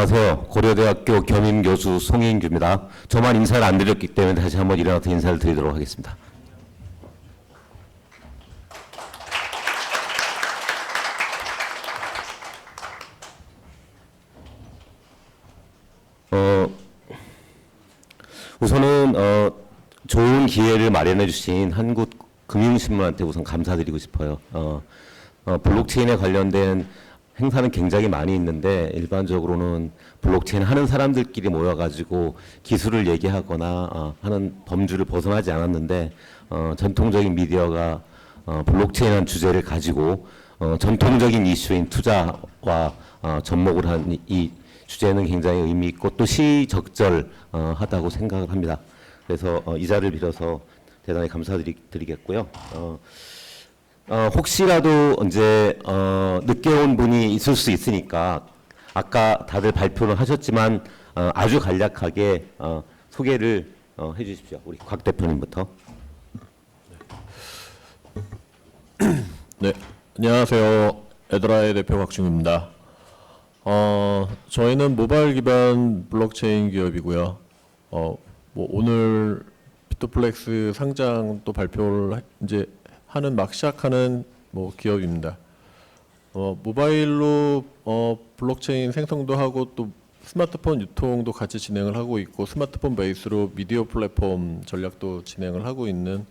안녕하세요. 고려대학교 겸임교수 송인규입니다. 저만 인사를 안 드렸기 때문에 다시 한번 일어나서 인사를 드리도록 하겠습니다. 우선은 좋은 기회를 마련해 주신 한국금융신문한테 우선 감사드리고 싶어요. 블록체인에 관련된 행사는 굉장히 많이 있는데 일반적으로는 블록체인 하는 사람들끼리 모여가지고 기술을 얘기하거나 하는 범주를 벗어나지 않았는데 전통적인 미디어가 블록체인이라는 주제를 가지고 전통적인 이슈인 투자와 접목을 한 이 주제는 굉장히 의미 있고 또 시적절하다고 생각을 합니다. 그래서 이 자리를 빌어서 대단히 감사드리겠고요. 혹시라도 이제 늦게 온 분이 있을 수 있으니까 아까 다들 발표를 하셨지만 아주 간략하게 소개를 해주십시오. 우리 곽 대표님부터. 네, 안녕하세요. 에드라의 대표 곽중입니다. 저희는 모바일 기반 블록체인 기업이고요. 뭐 오늘 비트플렉스 상장 또 발표를 이제 하는 막 시작하는 뭐 기업입니다. 모바일로 블록체인 생성도 하고 또 스마트폰 유통도 같이 진행을 하고 있고 스마트폰 베이스로 미디어 플랫폼 전략도 진행을 하고 있는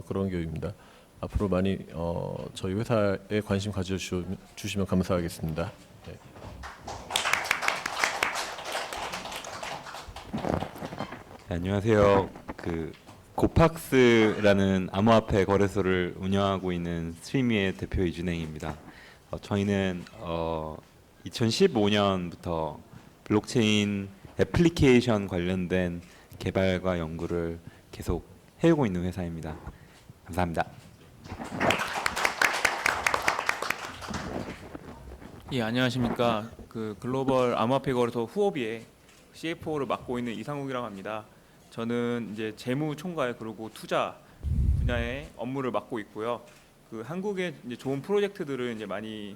그런 기업입니다. 앞으로 많이 저희 회사에 관심 가져주시면 감사하겠습니다. 네. 네, 안녕하세요. 고팍스라는 암호화폐 거래소를 운영하고 있는 스트리미의 대표 이준행입니다. 저희는 2015년부터 블록체인 애플리케이션 관련된 개발과 연구를 계속 해오고 있는 회사입니다. 감사합니다. 예, 안녕하십니까. 글로벌 암호화폐 거래소 후오비의 CFO를 맡고 있는 이상욱이라고 합니다. 저는 이제 재무 총괄 그리고 투자 분야의 업무를 맡고 있고요. 한국의 이제 좋은 프로젝트들을 이제 많이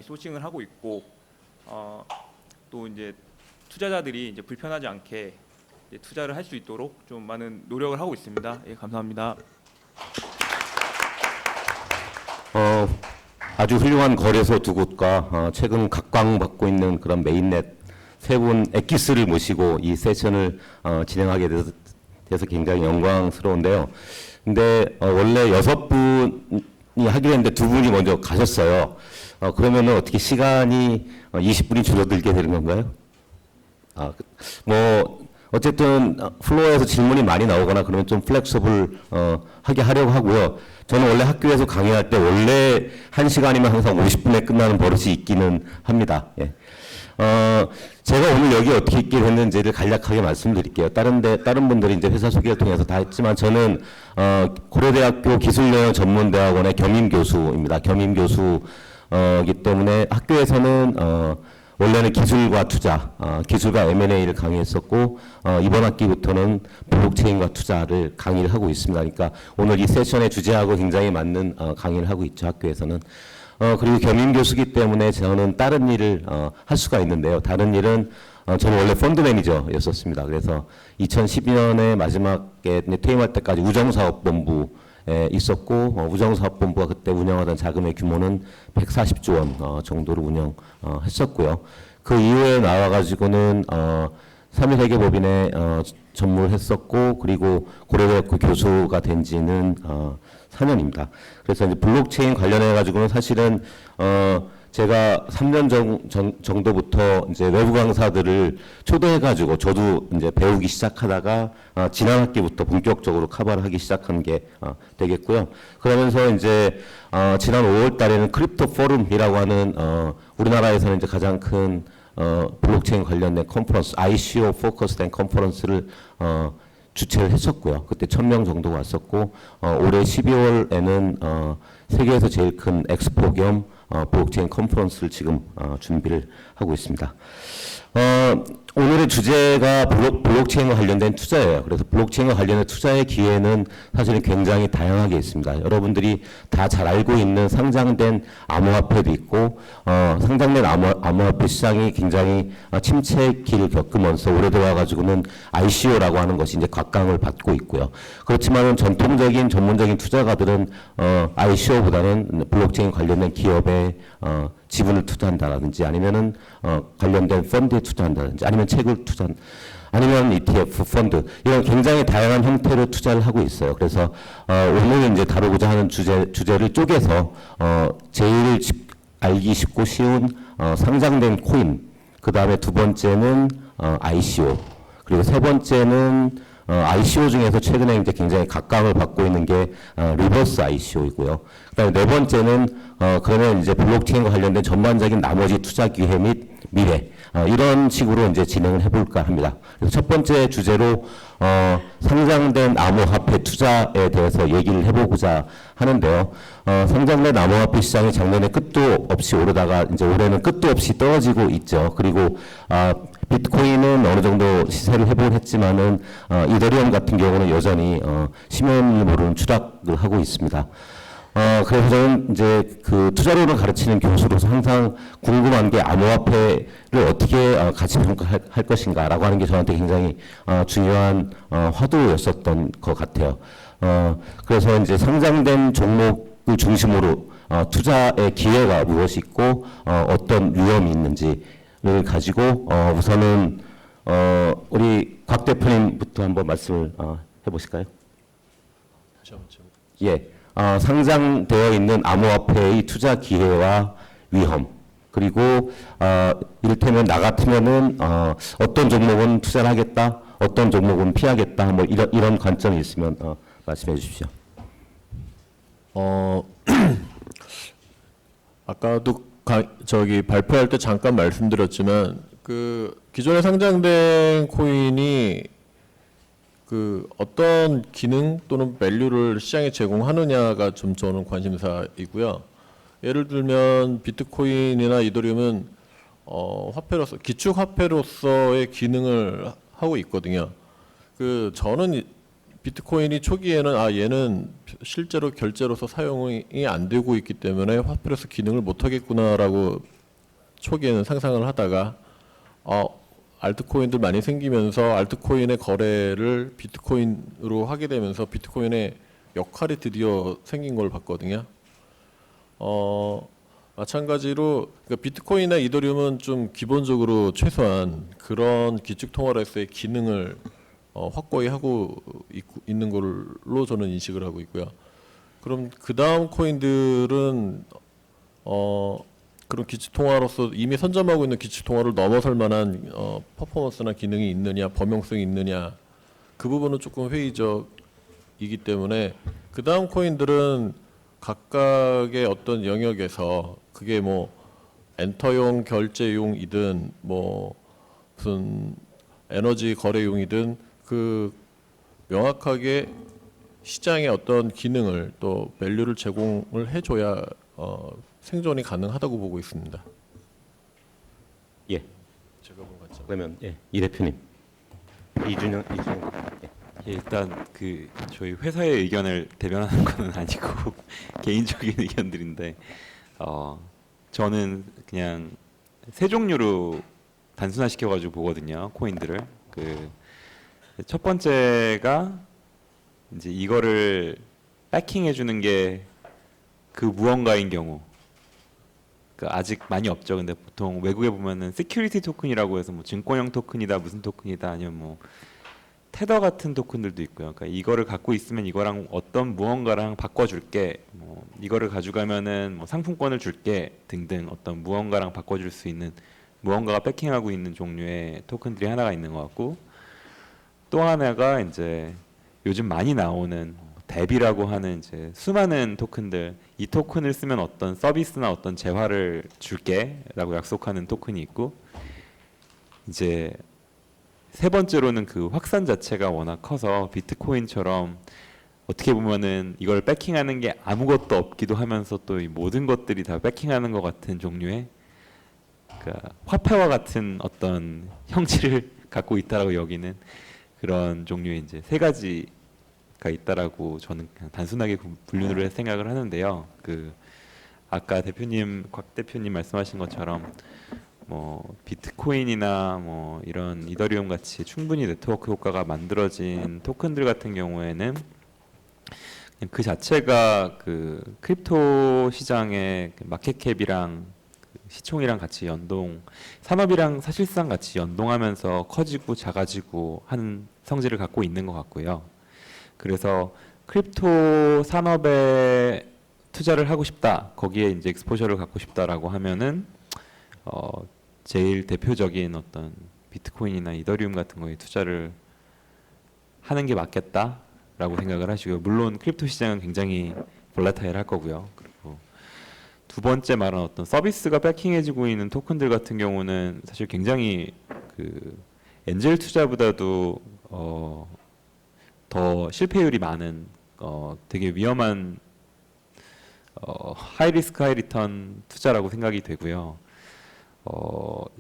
소싱을 하고 있고 또 이제 투자자들이 이제 불편하지 않게 이제 투자를 할 수 있도록 좀 많은 노력을 하고 있습니다. 예, 감사합니다. 아주 훌륭한 거래소 두 곳과 최근 각광받고 있는 그런 메인넷 세 분 엑기스를 모시고 이 세션을 진행하게 돼서 굉장히 영광스러운데요. 근데 원래 6분이 하기로 했는데 2분이 먼저 가셨어요. 그러면은 어떻게 시간이 20분이 줄어들게 되는 건가요? 뭐 어쨌든 플로어에서 질문이 많이 나오거나 그러면 좀 플렉서블 하게 하려고 하고요. 저는 원래 학교에서 강의할 때 원래 1시간이면 항상 50분에 끝나는 버릇이 있기는 합니다. 예. 제가 오늘 여기 어떻게 있게 됐는지를 간략하게 말씀드릴게요. 다른 분들이 이제 회사 소개를 통해서 다 했지만 저는 고려대학교 기술영역 전문대학원의 겸임교수입니다. 겸임교수이기 때문에 학교에서는 원래는 기술과 투자, 기술과 M&A를 강의했었고 이번 학기부터는 블록체인과 투자를 강의를 하고 있습니다. 그러니까 오늘 이 세션의 주제하고 굉장히 맞는 강의를 하고 있죠. 학교에서는. 그리고 겸임 교수기 때문에 저는 다른 일을 할 수가 있는데요. 다른 일은 저는 원래 펀드 매니저였었습니다. 그래서 2012년에 마지막에 퇴임할 때까지 우정사업본부에 있었고 우정사업본부가 그때 운영하던 자금의 규모는 140조 원 정도로 운영했었고요. 그 이후에 나와가지고는 3.1세계법인에 전무를 했었고 그리고 고려대학교 교수가 된 지는 4년입니다. 그래서 이제 블록체인 관련해 가지고는 사실은 제가 3년 정도부터 이제 외부 강사들을 초대해 가지고 저도 이제 배우기 시작하다가 지난 학기부터 본격적으로 커버를 하기 시작한 게 되겠고요. 그러면서 이제 지난 5월 달에는 크립토 포럼이라고 하는 우리나라에서는 이제 가장 큰 블록체인 관련된 컨퍼런스, ICO 포커스된 컨퍼런스를 주최를 했었고요. 그때 1000명 정도가 왔었고 올해 12월에는 세계에서 제일 큰 엑스포 겸 블록체인 컨퍼런스를 지금 준비를 하고 있습니다. 오늘의 주제가 블록체인과 관련된 투자예요. 그래서 블록체인과 관련된 투자의 기회는 사실은 굉장히 다양하게 있습니다. 여러분들이 다 잘 알고 있는 상장된 암호화폐도 있고, 상장된 암호화폐 시장이 굉장히 침체 기를 겪으면서 오래되어가지고는 ICO라고 하는 것이 이제 각광을 받고 있고요. 그렇지만은 전통적인 전문적인 투자가들은 ICO보다는 블록체인 관련된 기업에 지분을 투자한다라든지 아니면은 관련된 펀드에 투자한다든지 아니면 책을 아니면 ETF 펀드 이런 굉장히 다양한 형태로 투자를 하고 있어요. 그래서 오늘 이제 다루고자 하는 주제를 쪼개서 제일 알기 쉽고 쉬운 상장된 코인, 그 다음에 두 번째는 ICO, 그리고 세 번째는 ICO 중에서 최근에 이제 굉장히 각광을 받고 있는 게 리버스 ICO이고요. 그다음에 네 번째는 그러면 이제 블록체인과 관련된 전반적인 나머지 투자 기회 및 미래 이런 식으로 이제 진행을 해볼까 합니다. 그래서 첫 번째 주제로 상장된 암호화폐 투자에 대해서 얘기를 해보고자 하는데요. 상장된 암호화폐 시장이 작년에 끝도 없이 오르다가 이제 올해는 끝도 없이 떨어지고 있죠. 그리고 비트코인은 어느 정도 시세를 회복을 했지만은 이더리움 같은 경우는 여전히 심연을 모르는 추락을 하고 있습니다. 그래서 저는 이제 그 투자론을 가르치는 교수로서 항상 궁금한 게 암호화폐를 어떻게 가치 평가할 것인가라고 하는 게 저한테 굉장히 중요한 화두였었던 것 같아요. 그래서 이제 상장된 종목을 중심으로 투자의 기회가 무엇이 있고 어떤 위험이 있는지를 가지고 우선은 우리 곽 대표님부터 한번 말씀을 해보실까요? 예. 상장되어 있는 암호화폐의 투자 기회와 위험, 그리고 이를테면 나 같으면은 어떤 종목은 투자를 하겠다, 어떤 종목은 피하겠다, 뭐 이런 관점이 있으면 말씀해 주십시오. 아까도 발표할 때 잠깐 말씀드렸지만 그 기존에 상장된 코인이 그 어떤 기능 또는 밸류를 시장에 제공하느냐가 좀 저는 관심사이고요. 예를 들면 비트코인이나 이더리움은 화폐로서 기축 화폐로서의 기능을 하고 있거든요. 그 저는 비트코인이 초기에는 얘는 실제로 결제로서 사용이 안 되고 있기 때문에 화폐로서 기능을 못 하겠구나라고 초기에는 상상을 하다가 알트코인들 많이 생기면서 알트코인의 거래를 비트코인으로 하게 되면서 비트코인의 역할이 드디어 생긴 걸 봤거든요. 마찬가지로 그러니까 비트코인이나 이더리움은 좀 기본적으로 최소한 그런 기축 통화로서의 기능을 확고히 하고 있는 걸로 저는 인식을 하고 있고요. 그럼 그 다음 코인들은 그런 기축 통화로서 이미 선점하고 있는 기축 통화를 넘어설 만한 퍼포먼스나 기능이 있느냐, 범용성이 있느냐, 그 부분은 조금 회의적이기 때문에 그 다음 코인들은 각각의 어떤 영역에서 그게 뭐 엔터용 결제용이든 뭐 무슨 에너지 거래용이든 그 명확하게 시장에 어떤 기능을 또 밸류를 제공을 해줘야 생존이 가능하다고 보고 있습니다. 예. 제가 본 관점. 그러면 이 대표님, 이준영. 예, 일단 그 저희 회사의 의견을 대변하는 건 아니고 개인적인 의견들인데 저는 그냥 세 종류로 단순화시켜가지고 보거든요, 코인들을. 그 첫 번째가 이제 이거를 백킹해주는 게 그 무언가인 경우. 그 아직 많이 없죠. 근데 보통 외국에 보면은 시큐리티 토큰이라고 해서 뭐 증권형 토큰이다, 무슨 토큰이다, 아니면 뭐 테더 같은 토큰들도 있고요. 그러니까 이거를 갖고 있으면 이거랑 어떤 무언가랑 바꿔줄게, 뭐 이거를 가져가면은 뭐 상품권을 줄게 등등 어떤 무언가랑 바꿔줄 수 있는 무언가가 백킹하고 있는 종류의 토큰들이 하나가 있는 것 같고, 또 하나가 이제 요즘 많이 나오는 뎁이라고 하는 이제 수많은 토큰들, 이 토큰을 쓰면 어떤 서비스나 어떤 재화를 줄게라고 약속하는 토큰이 있고, 이제 세 번째로는 그 확산 자체가 워낙 커서 비트코인처럼 어떻게 보면은 이걸 백킹하는 게 아무것도 없기도 하면서 또 이 모든 것들이 다 백킹하는 것 같은 종류의 그러니까 화폐와 같은 어떤 형질을 갖고 있다라고 여기는 그런 종류의 이제 세 가지가 있다라고 저는 그냥 단순하게 분류를 해서 생각을 하는데요. 그 아까 곽 대표님 말씀하신 것처럼 뭐 비트코인이나 뭐 이런 이더리움 같이 충분히 네트워크 효과가 만들어진 토큰들 같은 경우에는 그냥 그 자체가 그 크립토 시장의 그 마켓캡이랑 그 시총이랑 같이 산업이랑 사실상 같이 연동하면서 커지고 작아지고 하는 성질을 갖고 있는 것 같고요. 그래서 크립토 산업에 투자를 하고 싶다, 거기에 이제 엑스포저를 갖고 싶다라고 하면은 제일 대표적인 어떤 비트코인이나 이더리움 같은 거에 투자를 하는 게 맞겠다라고 생각을 하시고요. 물론 크립토 시장은 굉장히 볼라타일할 거고요. 그리고 두 번째 말은 어떤 서비스가 백킹해지고 있는 토큰들 같은 경우는 사실 굉장히 그 엔젤 투자보다도 더 실패율이 많은 되게 위험한 하이 리스크 하이 리턴 투자라고 생각이 되고요.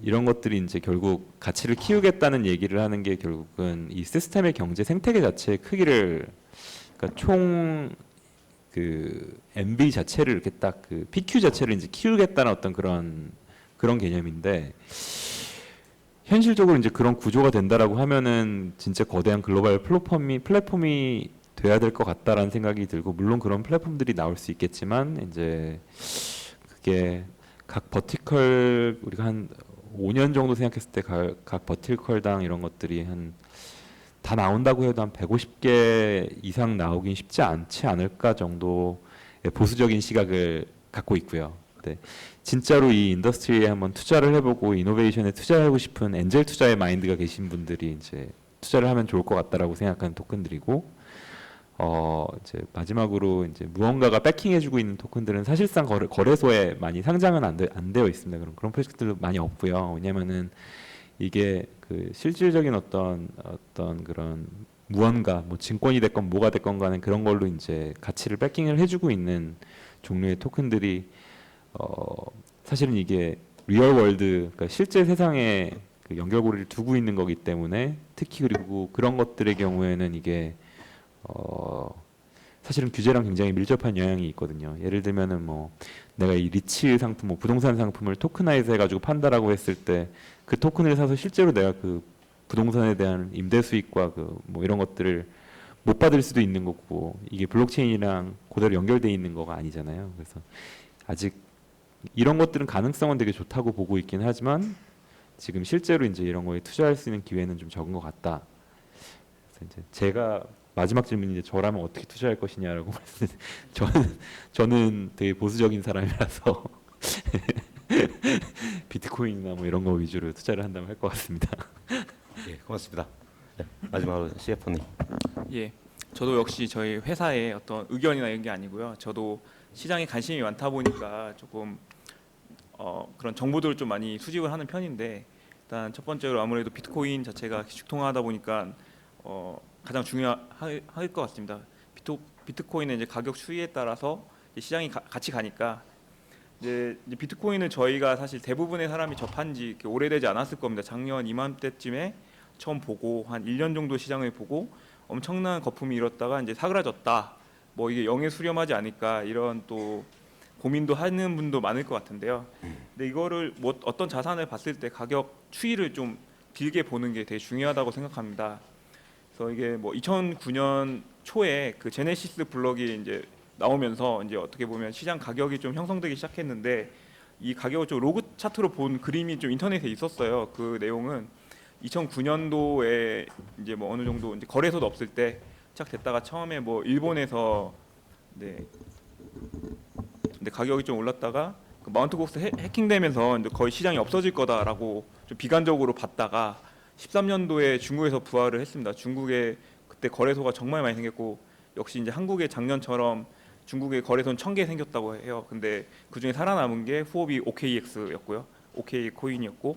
이런 것들이 이제 결국 가치를 키우겠다는 얘기를 하는 게 결국은 이 시스템의 경제 생태계 자체의 크기를, 그러니까 총 그 MB 자체를 이렇게 딱 그 PQ 자체를 이제 키우겠다는 어떤 그런 개념인데, 현실적으로 이제 그런 구조가 된다라고 하면은 진짜 거대한 글로벌 플랫폼이 돼야 될 것 같다라는 생각이 들고, 물론 그런 플랫폼들이 나올 수 있겠지만 이제 그게 각 버티컬, 우리가 한 5년 정도 생각했을 때 각 버티컬당 이런 것들이 다 나온다고 해도 한 150개 이상 나오긴 쉽지 않지 않을까 정도의 보수적인 시각을 갖고 있고요. 네. 진짜로 이 인더스트리에 한번 투자를 해보고 이노베이션에 투자하고 싶은 엔젤 투자의 마인드가 계신 분들이 이제 투자를 하면 좋을 것 같다라고 생각하는 토큰들이고, 이제 마지막으로 이제 무언가가 백킹해주고 있는 토큰들은 사실상 거래소에 많이 상장은 안 되어 있습니다. 그런 프로젝트들도 많이 없고요. 왜냐면은 이게 그 실질적인 어떤 그런 무언가, 뭐 증권이 됐건 뭐가 됐건 간에 그런 걸로 이제 가치를 백킹을 해주고 있는 종류의 토큰들이 사실은 이게 리얼 월드, 그러니까 실제 세상에 그 연결고리를 두고 있는 거기 때문에, 특히 그리고 그런 것들의 경우에는 이게 사실은 규제랑 굉장히 밀접한 영향이 있거든요. 예를 들면은 뭐 내가 이 리츠 상품, 뭐 부동산 상품을 토크나이즈 해가지고 판다라고 했을 때 그 토큰을 사서 실제로 내가 그 부동산에 대한 임대 수익과 그 뭐 이런 것들을 못 받을 수도 있는 거고, 이게 블록체인이랑 그대로 연결돼 있는 거가 아니잖아요. 그래서 아직 이런 것들은 가능성은 되게 좋다고 보고 있긴 하지만 지금 실제로 이제 이런 거에 투자할 수 있는 기회는 좀 적은 것 같다. 그래서 이제 제가 마지막 질문이 이제 저라면 어떻게 투자할 것이냐라고 저는 되게 보수적인 사람이라서 비트코인이나 뭐 이런 거 위주로 투자를 한다면 할 것 같습니다. 예, 고맙습니다. 네, 마지막으로 CFO님. 예, 저도 역시 저희 회사의 어떤 의견이나 이런 게 아니고요. 저도 시장에 관심이 많다 보니까 조금 그런 정보들을 좀 많이 수집을 하는 편인데, 일단 첫 번째로 아무래도 비트코인 자체가 기축통화하다 보니까 가장 중요할 것 같습니다. 비트코인의 이제 가격 추이에 따라서 이제 시장이 같이 가니까 이제 비트코인은 저희가 사실 대부분의 사람이 접한 지 오래되지 않았을 겁니다. 작년 이맘때쯤에 처음 보고 한 1년 정도 시장을 보고 엄청난 거품이 일었다가 이제 사그라졌다. 뭐 이게 영에 수렴하지 않을까 이런 또 고민도 하는 분도 많을 것 같은데요. 근데 이거를 뭐 어떤 자산을 봤을 때 가격 추이를 좀 길게 보는 게 되게 중요하다고 생각합니다. 그래서 이게 뭐 2009년 초에 그 제네시스 블럭이 이제 나오면서 이제 어떻게 보면 시장 가격이 좀 형성되기 시작했는데, 이 가격을 좀 로그 차트로 본 그림이 좀 인터넷에 있었어요. 그 내용은 2009년도에 이제 뭐 어느 정도 이제 거래소도 없을 때 시작됐다가 처음에 뭐 일본에서 근데 가격이 좀 올랐다가 그 마운트 곡스 해킹되면서 이제 거의 시장이 없어질 거다라고 좀 비관적으로 봤다가 13년도에 중국에서 부활을 했습니다. 중국에 그때 거래소가 정말 많이 생겼고, 역시 이제 한국의 작년처럼 중국에 거래소는 1000개 생겼다고 해요. 근데 그 중에 살아남은 게 후업이 OKX였고요. OK 코인이었고,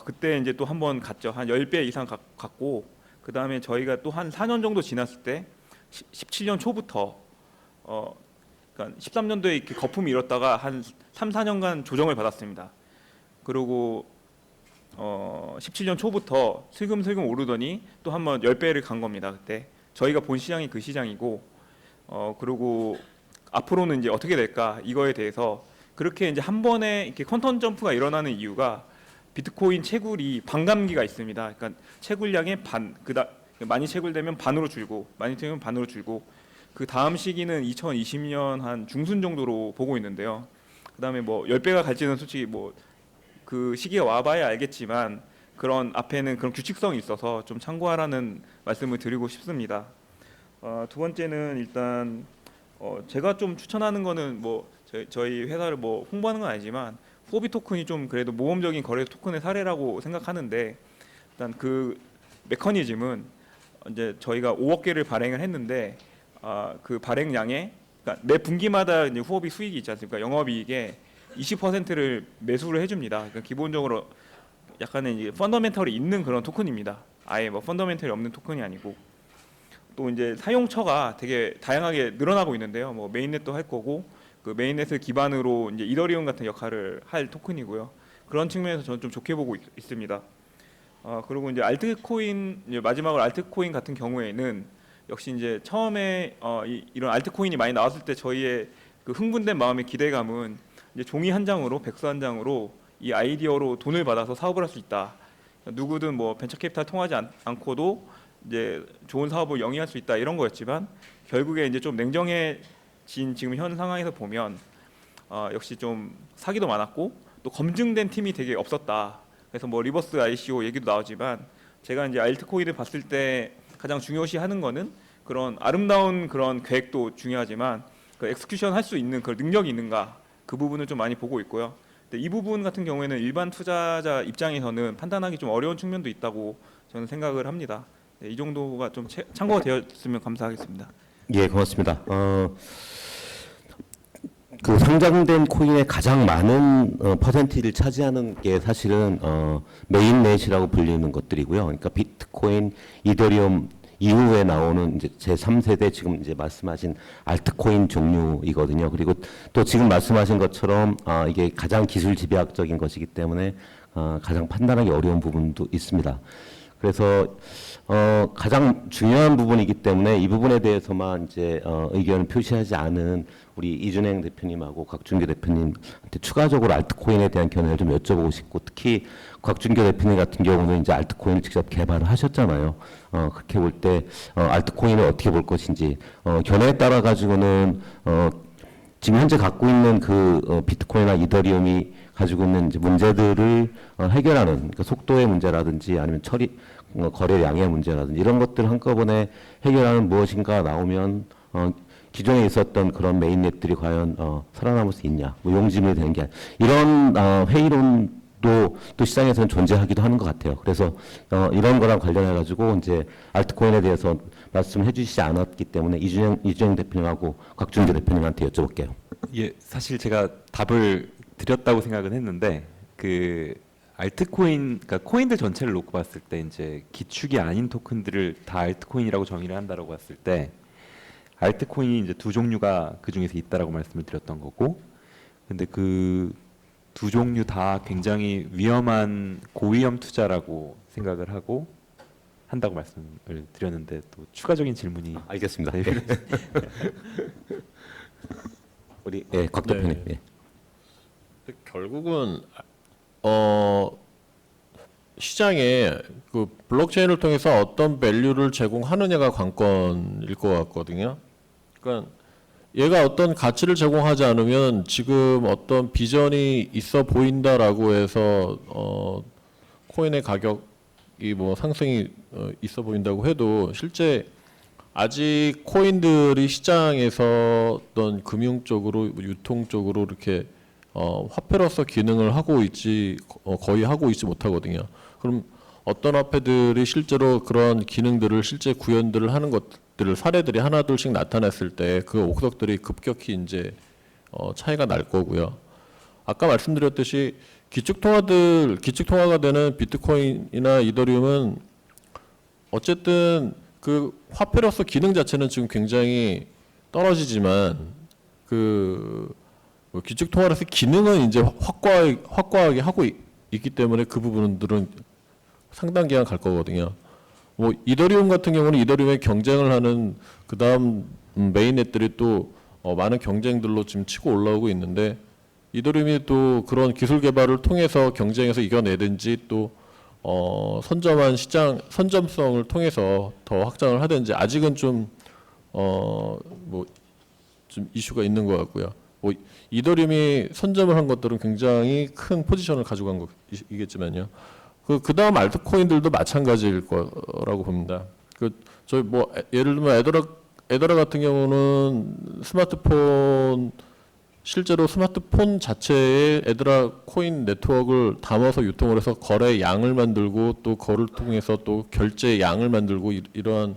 그때 이제 또 한 번 갔죠. 한 10배 이상 갔고, 그 다음에 저희가 또 한 4년 정도 지났을 때 17년 초부터 그러니까 13년도에 이렇게 거품이 일었다가 한 3, 4년간 조정을 받았습니다. 그리고 17년 초부터 슬금슬금 오르더니 또 한번 10배를 간 겁니다. 그때 저희가 본 시장이 그 시장이고 그리고 앞으로는 이제 어떻게 될까 이거에 대해서 그렇게 이제 한 번에 이렇게 퀀텀 점프가 일어나는 이유가 비트코인 채굴이 반감기가 있습니다. 그러니까 채굴량의 많이 채굴되면 반으로 줄고 많이 채굴되면 반으로 줄고 그 다음 시기는 2020년 한 중순 정도로 보고 있는데요. 그다음에 뭐 10배가 갈지는 솔직히 뭐 그 시기가 와봐야 알겠지만 그런 앞에는 그런 규칙성이 있어서 좀 참고하라는 말씀을 드리고 싶습니다. 두 번째는 일단 제가 좀 추천하는 거는 뭐 저희 회사를 뭐 홍보하는 건 아니지만 후오비 토큰이 좀 그래도 모험적인 거래 토큰의 사례라고 생각하는데 일단 그 메커니즘은 이제 저희가 5억 개를 발행을 했는데 그 발행량에 그러니까 매 분기마다 이제 후오비 수익이 있지 않습니까? 영업이익에 20%를 매수를 해줍니다. 그러니까 기본적으로 약간의 이제 펀더멘털이 있는 그런 토큰입니다. 아예 뭐 펀더멘털이 없는 토큰이 아니고 또 이제 사용처가 되게 다양하게 늘어나고 있는데요. 뭐 메인넷도 할 거고 그 메인넷을 기반으로 이제 이더리움 같은 역할을 할 토큰이고요. 그런 측면에서 저는 좀 좋게 보고 있습니다. 그리고 이제 알트코인 이제 마지막으로 알트코인 같은 경우에는 역시 이제 처음에 이런 알트코인이 많이 나왔을 때 저희의 그 흥분된 마음의 기대감은 이제 종이 한 장으로 백서 한 장으로 이 아이디어로 돈을 받아서 사업을 할 수 있다. 누구든 뭐 벤처 캐피탈 통하지 않고도 이제 좋은 사업을 영위할 수 있다 이런 거였지만 결국에 이제 좀 냉정해진 지금 현 상황에서 보면 역시 좀 사기도 많았고 또 검증된 팀이 되게 없었다. 그래서 뭐 리버스 ICO 얘기도 나오지만 제가 이제 알트코인을 봤을 때 가장 중요시하는 거는 그런 아름다운 그런 계획도 중요하지만 그 엑스큐션 할 수 있는 그 능력이 있는가 그 부분을 좀 많이 보고 있고요. 근데 이 부분 같은 경우에는 일반 투자자 입장에서는 판단하기 좀 어려운 측면도 있다고 저는 생각을 합니다. 네, 이 정도가 좀 참고가 되었으면 감사하겠습니다. 예, 고맙습니다. 그 상장된 코인의 가장 많은 퍼센티를 차지하는 게 사실은 메인넷이라고 불리는 것들이고요. 그러니까 비트코인, 이더리움 이후에 나오는 이제 제 3세대 지금 이제 말씀하신 알트코인 종류이거든요. 그리고 또 지금 말씀하신 것처럼 이게 가장 기술 집약적인 것이기 때문에 가장 판단하기 어려운 부분도 있습니다. 그래서 가장 중요한 부분이기 때문에 이 부분에 대해서만 이제 의견을 표시하지 않은 우리 이준행 대표님하고 곽준규 대표님한테 추가적으로 알트코인에 대한 견해를 좀 여쭤보고 싶고 특히 곽준규 대표님 같은 경우는 이제 알트코인을 직접 개발을 하셨잖아요. 그렇게 볼 때 알트코인을 어떻게 볼 것인지 견해에 따라 가지고는 지금 현재 갖고 있는 그 비트코인이나 이더리움이 가지고 있는 이제 문제들을 해결하는 그러니까 속도의 문제라든지 아니면 거래량의 문제라든지 이런 것들을 한꺼번에 해결하는 무엇인가 나오면 기존에 있었던 그런 메인넷들이 과연 살아남을 수 있냐, 뭐 용지물이 되는 게 이런 회의론도 또 시장에서는 존재하기도 하는 것 같아요. 그래서 이런 거랑 관련해 가지고 이제 알트코인에 대해서 말씀해 주시지 않았기 때문에 이준영 대표님하고 곽준규 대표님한테 여쭤볼게요. 예, 사실 제가 답을 드렸다고 생각은 했는데 그 알트코인, 그러니까 코인들 전체를 놓고 봤을 때 이제 기축이 아닌 토큰들을 다 알트코인이라고 정의를 한다라고 봤을 때 알트코인이 이제 두 종류가 그 중에서 있다라고 말씀을 드렸던 거고, 근데 그 두 종류 다 굉장히 위험한 고위험 투자라고 생각을 하고 한다고 말씀을 드렸는데 또 추가적인 질문이 알겠습니다. 우리 곽 대표님. 네. 결국은 시장에 그 블록체인을 통해서 어떤 밸류를 제공하느냐가 관건일 것 같거든요. 그러니까 얘가 어떤 가치를 제공하지 않으면 지금 어떤 비전이 있어 보인다라고 해서 코인의 가격이 뭐 상승이 있어 보인다고 해도 실제 아직 코인들이 시장에서 어떤 금융 쪽으로 유통 쪽으로 이렇게 화폐로서 기능을 하고 있지 거의 하고 있지 못하거든요. 그럼 어떤 화폐들이 실제로 그런 기능들을 실제 구현들을 하는 것들을 사례들이 하나둘씩 나타났을 때 그 옥석들이 급격히 이제 차이가 날 거고요. 아까 말씀드렸듯이 기축통화가 되는 비트코인이나 이더리움은 어쨌든 그 화폐로서 기능 자체는 지금 굉장히 떨어지지만 그 기축통화로서 기능은 이제 확고하게 하고 있기 때문에 그 부분들은 상당 기간 갈 거거든요. 뭐 이더리움 같은 경우는 이더리움에 경쟁을 하는 그 다음 메인넷들이 또 많은 경쟁들로 지금 치고 올라오고 있는데 이더리움이 또 그런 기술 개발을 통해서 경쟁에서 이겨내든지 또 선점한 시장 선점성을 통해서 더 확장을 하든지 아직은 좀 좀 이슈가 있는 것 같고요. 뭐 이더리움이 선점을 한 것들은 굉장히 큰 포지션을 가지고 간 것이겠지만요. 그 다음 알트코인들도 마찬가지일 거라고 봅니다. 저희 뭐 예를 들면 에더라 같은 경우는 스마트폰 실제로 스마트폰 자체에 에더라 코인 네트워크를 담아서 유통을 해서 거래 양을 만들고 또 그걸 통해서 또 결제 양을 만들고 이러한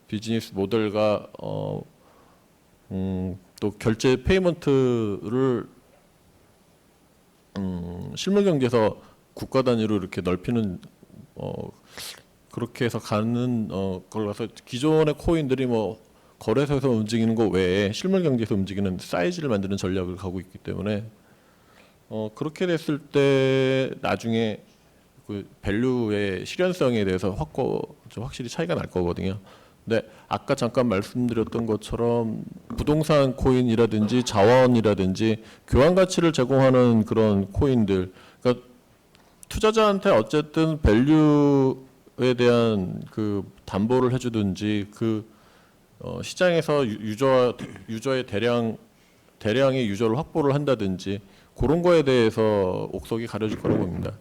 비즈니스 모델과 또 결제 페이먼트를 실물 경제에서 국가 단위로 이렇게 넓히는 그렇게 해서 가는 걸 가서 기존의 코인들이 뭐 거래소에서 움직이는 것 외에 실물 경제에서 움직이는 사이즈를 만드는 전략을 가고 있기 때문에 그렇게 됐을 때 나중에 그 밸류의 실현성에 대해서 좀 확실히 차이가 날 거거든요. 근데 아까 잠깐 말씀드렸던 것처럼 부동산 코인이라든지 자원이라든지 교환 가치를 제공하는 그런 코인들, 그러니까 투자자한테 어쨌든 밸류에 대한 그 담보를 해주든지 그 시장에서 유저의 대량의 유저를 확보를 한다든지 그런 거에 대해서 옥석이 가려질 거라고 봅니다.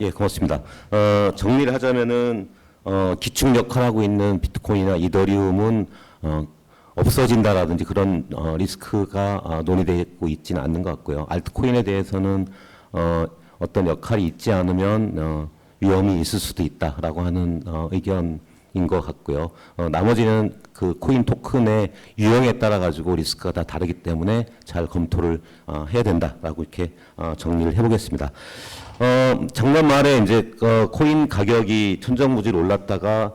예, 고맙습니다. 정리를 하자면은 기축 역할하고 있는 비트코인이나 이더리움은 없어진다라든지 그런 리스크가 논의되고 있지는 않는 것 같고요. 알트코인에 대해서는 어떤 역할이 있지 않으면 위험이 있을 수도 있다라고 하는 의견인 것 같고요. 나머지는 그 코인 토큰의 유형에 따라 가지고 리스크가 다 다르기 때문에 잘 검토를 해야 된다라고 이렇게 정리를 해보겠습니다. 작년 말에 이제 코인 가격이 천정부지로 올랐다가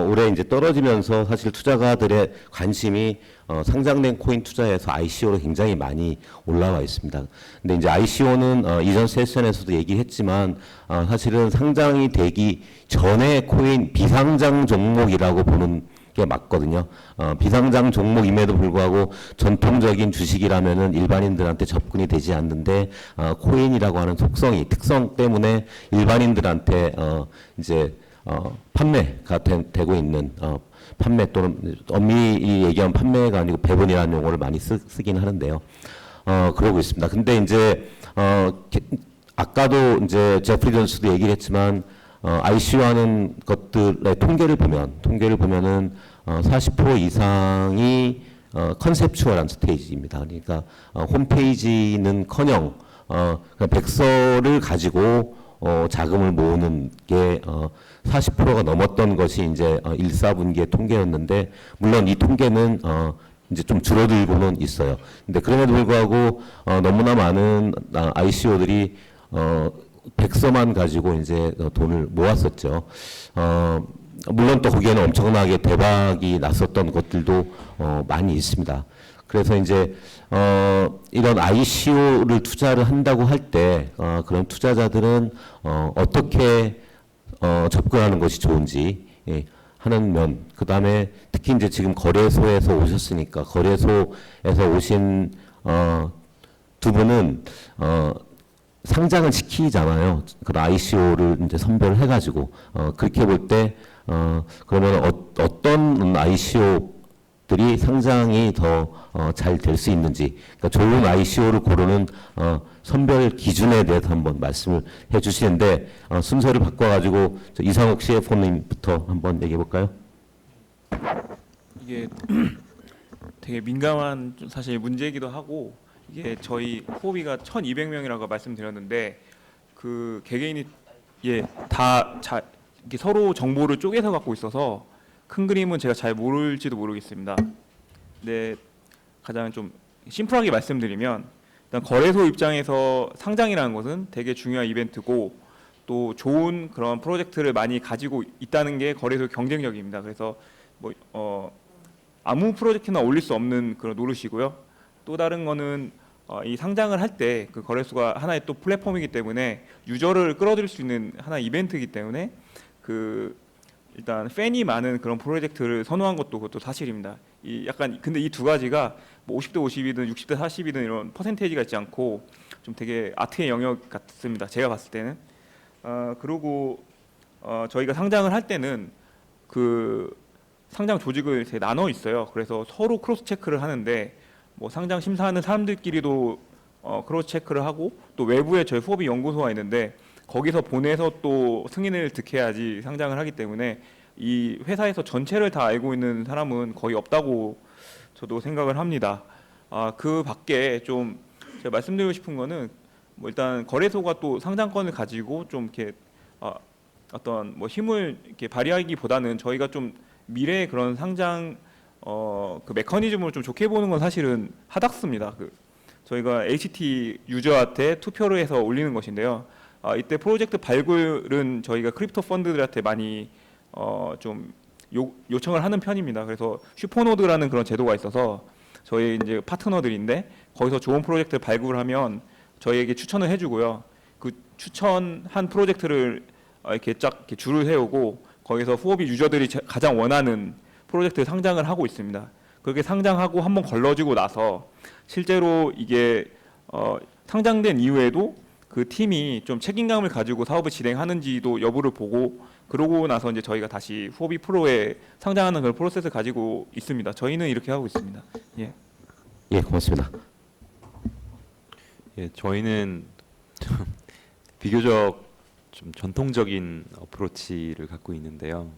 올해 이제 떨어지면서 사실 투자가들의 관심이 상장된 코인 투자에서 ICO로 굉장히 많이 올라와 있습니다. 근데 이제 ICO는 이전 세션에서도 얘기했지만 사실은 상장이 되기 전에 코인 비상장 종목이라고 보는 게 맞거든요. 비상장 종목임에도 불구하고 전통적인 주식이라면은 일반인들한테 접근이 되지 않는데 코인이라고 하는 특성 때문에 일반인들한테 이제 판매가 되고 있는 판매 또는 엄밀히 얘기하면 판매가 아니고 배분이라는 용어를 많이 쓰긴 하는데요. 그러고 있습니다. 근데 이제 아까도 이제 제프리 존스도 얘기를 했지만 ICO하는 것들의 통계를 보면은 40% 이상이 컨셉추얼한 스테이지입니다. 그러니까 홈페이지는커녕 백서를 가지고 자금을 모으는 게 40%가 넘었던 것이 이제 1, 4분기의 통계였는데 물론 이 통계는 이제 좀 줄어들고는 있어요. 근데 그럼에도 불구하고 너무나 많은 ICO들이 백서만 가지고 이제 돈을 모았었죠. 물론 또 거기에는 엄청나게 대박이 났었던 것들도 많이 있습니다. 그래서 이제 이런 ICO를 투자를 한다고 할 때 그런 투자자들은 어떻게 접근하는 것이 좋은지 하는 면, 그 다음에 특히 이제 지금 거래소에서 오셨으니까 거래소에서 오신 두 분은 상장을 시키잖아요. 그 ICO를 이제 선별해가지고 그렇게 볼 때 그러면 어떤 ICO들이 상장이 더 잘 될 수 있는지, 그러니까 좋은 ICO를 고르는 선별 기준에 대해서 한번 말씀을 해주시는데 순서를 바꿔가지고 이상욱 CFO님부터 한번 얘기해 볼까요? 이게 되게 민감한 사실 문제이기도 하고 이게 저희 후보비가 1,200명이라고 말씀드렸는데 그 개개인이 이게 서로 정보를 쪼개서 갖고 있어서 큰 그림은 제가 잘 모를지도 모르겠습니다. 근데 가장 좀 심플하게 말씀드리면 일단 거래소 입장에서 상장이라는 것은 되게 중요한 이벤트고 또 좋은 그런 프로젝트를 많이 가지고 있다는 게 거래소 경쟁력입니다. 그래서 아무 프로젝트나 올릴 수 없는 그런 노릇이고요. 또 다른 거는 이 상장을 할 때 그 거래소가 하나의 또 플랫폼이기 때문에 유저를 끌어들일 수 있는 하나의 이벤트이기 때문에 그 일단 팬이 많은 그런 프로젝트를 선호한 것도 그것도 사실입니다. 이 약간 근데 이 두 가지가 뭐 50대 50이든 60대 40이든 이런 퍼센테이지가 있지 않고 좀 되게 아트의 영역 같습니다. 제가 봤을 때는. 그리고 저희가 상장을 할 때는 그 상장 조직을 이렇게 나눠 있어요. 그래서 서로 크로스 체크를 하는데 뭐 상장 심사하는 사람들끼리도 크로스 체크를 하고 또 외부에 저희 후업이 연구소가 있는데 거기서 보내서 또 승인을 득해야지 상장을 하기 때문에 이 회사에서 전체를 다 알고 있는 사람은 거의 없다고 저도 생각을 합니다. 그 밖에 좀 제가 말씀드리고 싶은 거는 뭐 일단 거래소가 또 상장권을 가지고 좀 이렇게 어떤 뭐 힘을 이렇게 발휘하기보다는 저희가 좀 미래의 그런 상장 그 메커니즘을 좀 좋게 보는 건 사실은 하닥스입니다. 저희가 HT 유저한테 투표를 해서 올리는 것인데요. 이때 프로젝트 발굴은 저희가 크립토 펀드들한테 많이 좀 요청을 하는 편입니다. 그래서 슈퍼노드라는 그런 제도가 있어서 저희 이제 파트너들인데 거기서 좋은 프로젝트를 발굴하면 저희에게 추천을 해주고요. 그 추천한 프로젝트를 이렇게 쫙 이렇게 줄을 세우고 거기서 후오비 유저들이 가장 원하는 프로젝트 상장을 하고 있습니다. 그렇게 상장하고 한번 걸러지고 나서 실제로 이게 상장된 이후에도 그 팀이 좀 책임감을 가지고 사업을 진행하는지도 여부를 보고 그러고 나서 이제 저희가 다시 후오비 프로에 상장하는 그런 프로세스를 가지고 있습니다. 저희는 이렇게 하고 있습니다. 예. 예, 고맙습니다. 예, 저희는 비교적 좀 전통적인 어프로치를 갖고 있는데요.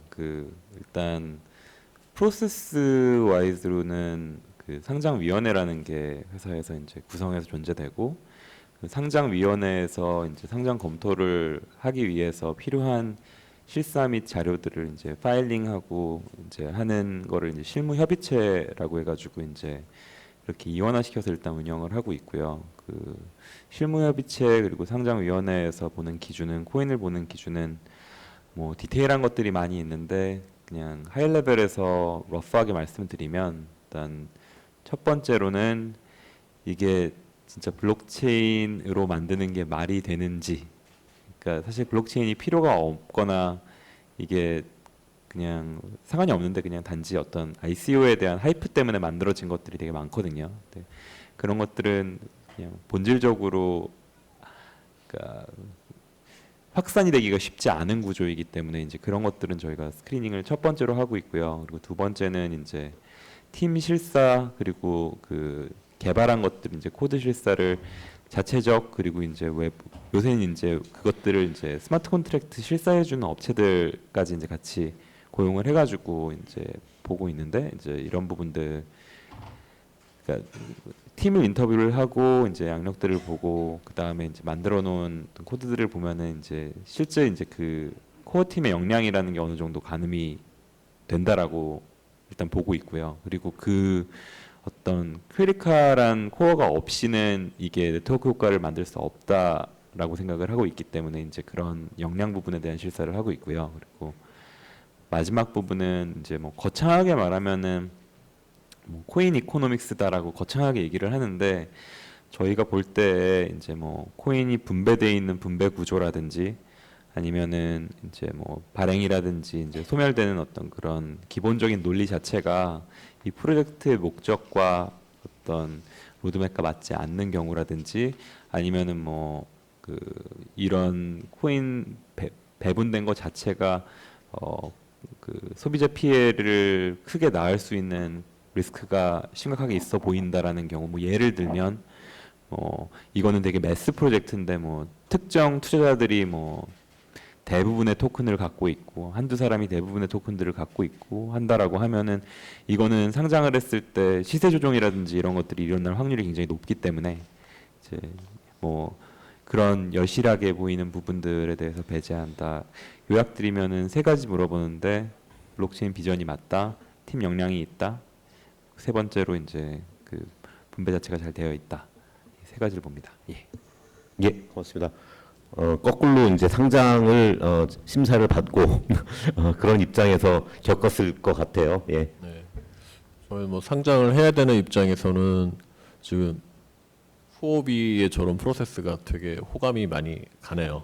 일단 프로세스 와이즈로는 그 상장위원회라는 게 회사에서 이제 구성해서 존재되고 그 상장위원회에서 이제 상장 검토를 하기 위해서 필요한 실사 및 자료들을 이제 파일링하고 이제 하는 거를 이제 실무협의체라고 해가지고 이제 이렇게 이원화시켜서 일단 운영을 하고 있고요. 그 실무협의체 그리고 상장위원회에서 보는 기준은 코인을 보는 기준은 뭐 디테일한 것들이 많이 있는데 그냥 하이 레벨에서 러프하게 말씀드리면 일단 첫 번째로는 이게 진짜 블록체인으로 만드는 게 말이 되는지, 그러니까 사실 블록체인이 필요가 없거나 이게 그냥 상관이 없는데 그냥 단지 어떤 ICO에 대한 하이프 때문에 만들어진 것들이 되게 많거든요. 네. 그런 것들은 그냥 본질적으로 그러니까 확산이 되기가 쉽지 않은 구조이기 때문에 이제 그런 것들은 저희가 스크리닝을 첫 번째로 하고 있고요. 그리고 두 번째는 이제 팀 실사 그리고 그 개발한 것들 이제 코드 실사를 자체적 그리고 이제 요새는 이제 그것들을 이제 스마트 컨트랙트 실사해 주는 업체들까지 이제 같이 고용을 해가지고 이제 보고 있는데 이제 이런 부분들 그러니까 팀을 인터뷰를 하고 이제 양력들을 보고 그 다음에 이제 만들어 놓은 코드들을 보면은 이제 실제 이제 그 코어 팀의 역량이라는 게 어느 정도 가늠이 된다라고 일단 보고 있고요. 그리고 그 어떤 크리티컬한 코어가 없이는 이게 네트워크 효과를 만들 수 없다라고 생각을 하고 있기 때문에 이제 그런 역량 부분에 대한 실사를 하고 있고요. 그리고 마지막 부분은 이제 뭐 거창하게 말하면은 뭐 코인 이코노믹스다라고 거창하게 얘기를 하는데 저희가 볼 때 이제 뭐 코인이 분배되어 있는 분배 구조라든지 아니면은 이제 뭐 발행이라든지 이제 소멸되는 어떤 그런 기본적인 논리 자체가 이 프로젝트의 목적과 어떤 로드맵과 맞지 않는 경우라든지 아니면은 뭐 그 이런 코인 배분된 것 자체가 그 소비자 피해를 크게 낳을 수 있는 리스크가 심각하게 있어 보인다라는 경우 뭐 예를 들면 이거는 되게 매스 프로젝트인데 뭐 특정 투자자들이 뭐 대부분의 토큰을 갖고 있고 한두 사람이 대부분의 토큰들을 갖고 있고 한다라고 하면은 이거는 상장을 했을 때 시세 조정이라든지 이런 것들이 일어날 확률이 굉장히 높기 때문에 이제 뭐 그런 여실하게 보이는 부분들에 대해서 배제한다. 요약드리면은 세 가지 물어보는데 블록체인 비전이 맞다, 팀 역량이 있다, 세 번째로 이제 그 분배 자체가 잘 되어 있다. 이 세 가지를 봅니다. 예. 예, 고맙습니다. 거꾸로 이제 상장을 심사를 받고 그런 입장에서 겪었을 것 같아요. 예. 네. 저희 뭐 상장을 해야 되는 입장에서는 지금 후오비의 저런 프로세스가 되게 호감이 많이 가네요.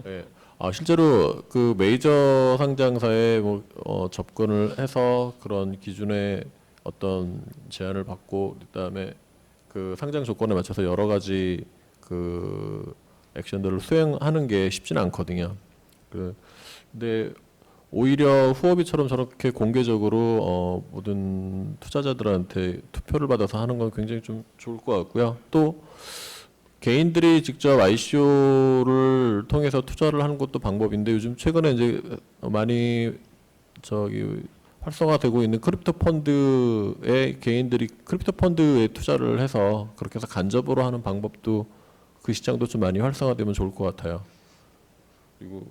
네. 실제로 그 메이저 상장사에 접근을 해서 그런 기준의 어떤 제안을 받고 그다음에 그 상장 조건에 맞춰서 여러 가지 그 액션들을 수행하는 게 쉽지는 않거든요. 근데 오히려 후오비처럼 저렇게 공개적으로 모든 투자자들한테 투표를 받아서 하는 건 굉장히 좀 좋을 것 같고요. 또 개인들이 직접 ICO를 통해서 투자를 하는 것도 방법인데 요즘 최근에 이제 많이 활성화되고 있는 크립토 펀드에 개인들이 크립토 펀드에 투자를 해서 그렇게 해서 간접으로 하는 방법도 그 시장도 좀 많이 활성화되면 좋을 것 같아요. 그리고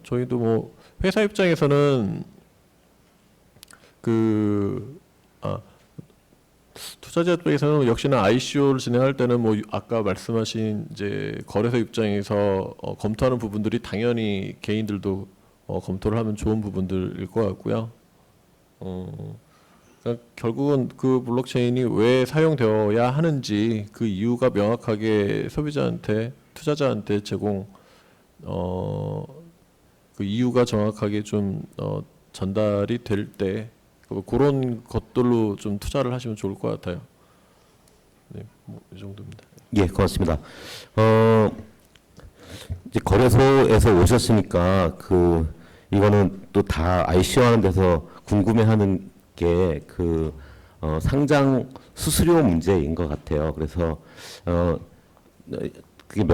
저희도 뭐 회사 입장에서는 투자자 입장에서는 역시나 ICO를 진행할 때는 뭐 아까 말씀하신 이제 거래소 입장에서 검토하는 부분들이 당연히 개인들도 검토를 하면 좋은 부분들일 것 같고요. 그러니까 결국은 그 블록체인이 왜 사용되어야 하는지 그 이유가 명확하게 소비자한테 투자자한테 제공 그 이유가 정확하게 좀 전달이 될 때 그런 것들로 좀 투자를 하시면 좋을 것 같아요. 네, 뭐 이 정도입니다. 예, 고맙습니다. 이제 거래소에서 오셨으니까 이거는 또 다 ICO 하는 데서 궁금해하는 게 상장 수수료 문제인 것 같아요. 그래서 그게